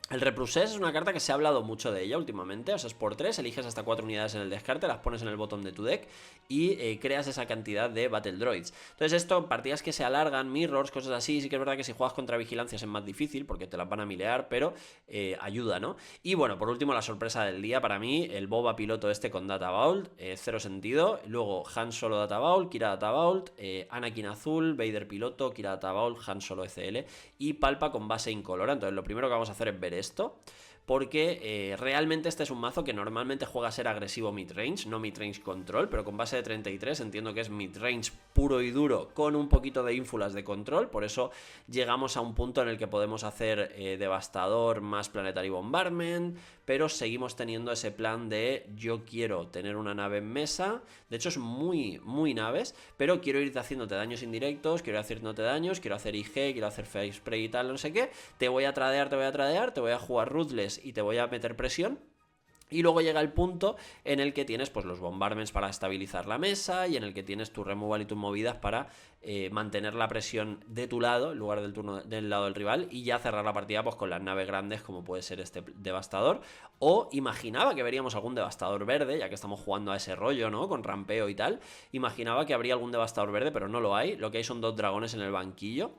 El Reprocess es una carta que se ha hablado mucho de ella últimamente, o sea, es por 3, eliges hasta 4 unidades en el descarte, las pones en el bottom de tu deck y creas esa cantidad de Battle Droids. Entonces esto, partidas que se alargan, mirrors, cosas así, sí que es verdad que si juegas contra vigilancias es más difícil porque te las van a milear, pero ayuda, ¿no? Y bueno, por último la sorpresa del día para mí, el Boba piloto este con Data Vault, cero sentido, luego Han Solo Data Vault, Kira Data Vault, Anakin azul, Vader piloto, Kira Data Vault, Han Solo ECL y Palpa con base incolora. Entonces lo primero que vamos a hacer es ver esto, porque realmente este es un mazo que normalmente juega a ser agresivo midrange, no midrange control, pero con base de 33 entiendo que es midrange puro y duro con un poquito de ínfulas de control, por eso llegamos a un punto en el que podemos hacer Devastador más Planetary Bombardment, pero seguimos teniendo ese plan de yo quiero tener una nave en mesa, de hecho es muy naves, pero quiero ir haciéndote daños indirectos, quiero ir haciéndote daños, quiero hacer IG, quiero hacer Face Spray y tal, no sé qué, te voy a tradear, te voy a jugar Ruthless y te voy a meter presión. Y luego llega el punto en el que tienes pues los bombardments para estabilizar la mesa y en el que tienes tu removal y tus movidas para mantener la presión de tu lado en lugar del turno del lado del rival y ya cerrar la partida pues con las naves grandes como puede ser este devastador. O imaginaba que veríamos algún devastador verde, ya que estamos jugando a ese rollo, ¿no? Con rampeo y tal. Imaginaba que habría algún devastador verde, pero no lo hay. Lo que hay son 2 dragones en el banquillo.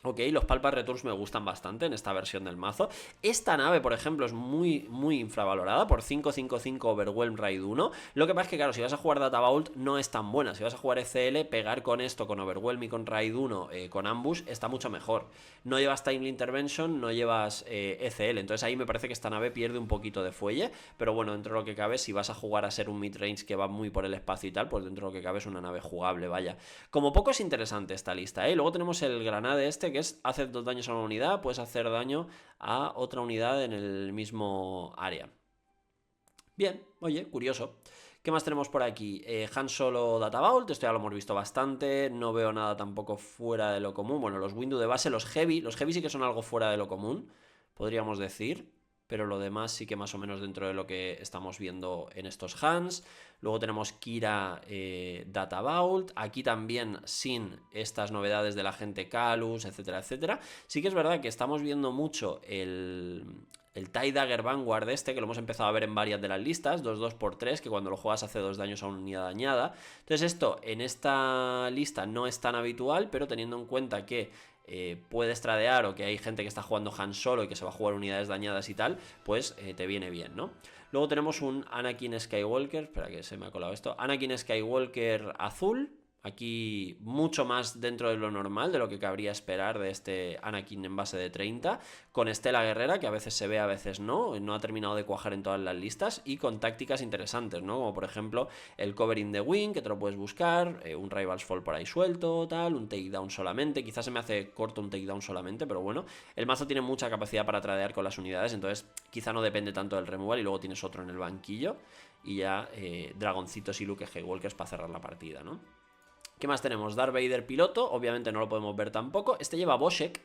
Ok, los Palpa Returns me gustan bastante en esta versión del mazo. Esta nave, por ejemplo, es muy infravalorada por 5-5-5 Overwhelm Raid 1. Lo que pasa es que, claro, si vas a jugar Data Vault no es tan buena. Si vas a jugar ECL, pegar con esto, con Overwhelm y con Raid 1, con Ambush, está mucho mejor. No llevas Timely Intervention, no llevas ECL. Entonces ahí me parece que esta nave pierde un poquito de fuelle. Pero bueno, dentro de lo que cabe, si vas a jugar a ser un midrange que va muy por el espacio y tal, pues dentro de lo que cabe es una nave jugable, vaya. Como poco es interesante esta lista, ¿eh? Luego tenemos el Granade este, que es hacer 2 daños a una unidad, puedes hacer daño a otra unidad en el mismo área. Bien, oye, curioso. ¿Qué más tenemos por aquí? Han Solo Data Vault, esto ya lo hemos visto bastante, no veo nada tampoco fuera de lo común. Bueno, los Windu de base, los Heavy sí que son algo fuera de lo común, podríamos decir, pero lo demás sí que más o menos dentro de lo que estamos viendo en estos hands. Luego tenemos Kira Data Vault, aquí también sin estas novedades de la gente Calus, etcétera, etcétera. Sí que es verdad que estamos viendo mucho el TIE Dagger Vanguard este, que lo hemos empezado a ver en varias de las listas, 2-2x3, que cuando lo juegas hace 2 daños a una unidad dañada. Entonces esto en esta lista no es tan habitual, pero teniendo en cuenta que puedes tradear o que hay gente que está jugando Han Solo y que se va a jugar unidades dañadas y tal, pues te viene bien, ¿no? Luego tenemos un Anakin Skywalker, espera que se me ha colado esto, Anakin Skywalker azul. Aquí mucho más dentro de lo normal, de lo que cabría esperar de este Anakin en base de 30, con Estela Guerrera, que a veces se ve, a veces no ha terminado de cuajar en todas las listas, y con tácticas interesantes, ¿no? Como por ejemplo el Covering the Wing, que te lo puedes buscar, un Rivals Fall por ahí suelto, tal, un takedown solamente, quizás se me hace corto un takedown solamente, pero bueno, el mazo tiene mucha capacidad para tradear con las unidades, entonces quizá no depende tanto del removal, y luego tienes otro en el banquillo, y ya dragoncitos y Luke Skywalkers para cerrar la partida, ¿no? ¿Qué más tenemos? Darth Vader piloto, obviamente no lo podemos ver tampoco. Este lleva Boschek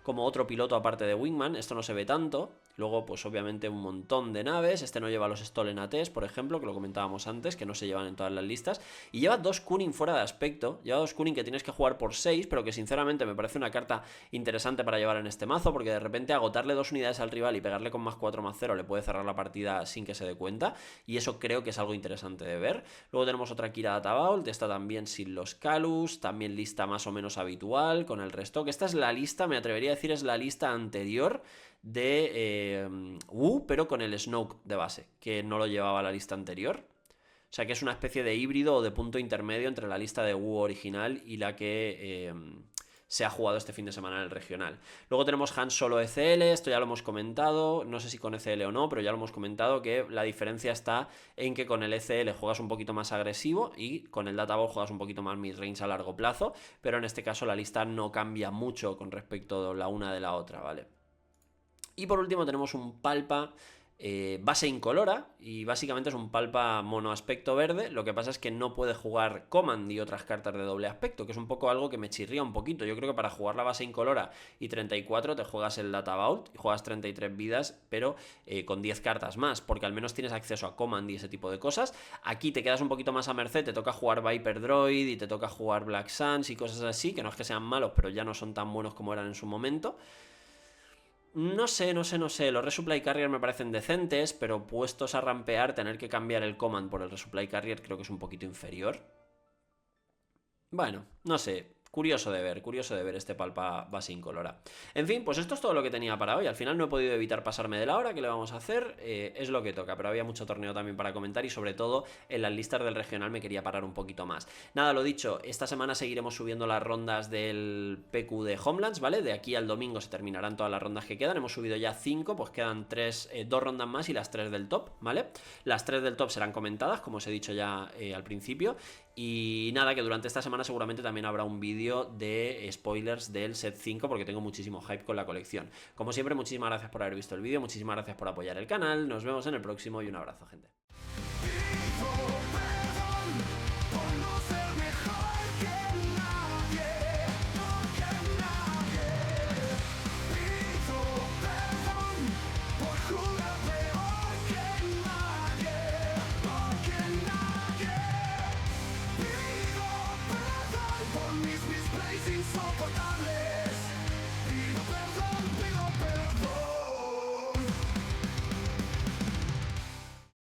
como otro piloto aparte de Wingman, esto no se ve tanto. Luego, pues obviamente un montón de naves. Este no lleva los Stolen ATs, por ejemplo, que lo comentábamos antes, que no se llevan en todas las listas. Y lleva 2 Kunin fuera de aspecto. Lleva 2 Kunin que tienes que jugar por 6, pero que sinceramente me parece una carta interesante para llevar en este mazo, porque de repente agotarle 2 unidades al rival y pegarle con +4/+0 le puede cerrar la partida sin que se dé cuenta. Y eso creo que es algo interesante de ver. Luego tenemos otra Kira Data Vault, esta también sin los Calus, también lista más o menos habitual, con el restock. Esta es la lista, me atrevería a decir, es la lista anterior de Wu, pero con el Snoke de base, que no lo llevaba a la lista anterior. O sea que es una especie de híbrido o de punto intermedio entre la lista de Wu original y la que se ha jugado este fin de semana en el regional. Luego tenemos Han Solo ECL, esto ya lo hemos comentado, no sé si con ECL o no, pero ya lo hemos comentado, que la diferencia está en que con el ECL juegas un poquito más agresivo y con el Data Ball juegas un poquito más midrange a largo plazo, pero en este caso la lista no cambia mucho con respecto a la una de la otra, ¿vale? Y por último tenemos un Palpa base incolora y básicamente es un palpa monoaspecto verde. Lo que pasa es que no puede jugar Command y otras cartas de doble aspecto, que es un poco algo que me chirría un poquito. Yo creo que para jugar la base incolora y 34 te juegas el Data Vault y juegas 33 vidas, pero con 10 cartas más, porque al menos tienes acceso a Command y ese tipo de cosas. Aquí te quedas un poquito más a merced, te toca jugar Viper Droid y te toca jugar Black Suns y cosas así, que no es que sean malos, pero ya no son tan buenos como eran en su momento. No sé, los Resupply Carrier me parecen decentes, pero puestos a rampear, tener que cambiar el Command por el Resupply Carrier creo que es un poquito inferior. Bueno, no sé, curioso de ver este palpa base incolora. En fin, pues esto es todo lo que tenía para hoy. Al final no he podido evitar pasarme de la hora, ¿qué le vamos a hacer? Es lo que toca, pero había mucho torneo también para comentar y sobre todo en las listas del regional me quería parar un poquito más. Nada, lo dicho, esta semana seguiremos subiendo las rondas del PQ de Homelands, ¿vale? De aquí al domingo se terminarán todas las rondas que quedan. Hemos subido ya 5, pues quedan 2 rondas más y las 3 del top, ¿vale? Las 3 del top serán comentadas, como os he dicho ya al principio. Y nada, que durante esta semana seguramente también habrá un vídeo de spoilers del set 5 porque tengo muchísimo hype con la colección. Como siempre, muchísimas gracias por haber visto el vídeo, muchísimas gracias por apoyar el canal, nos vemos en el próximo y un abrazo, gente. Insoportable.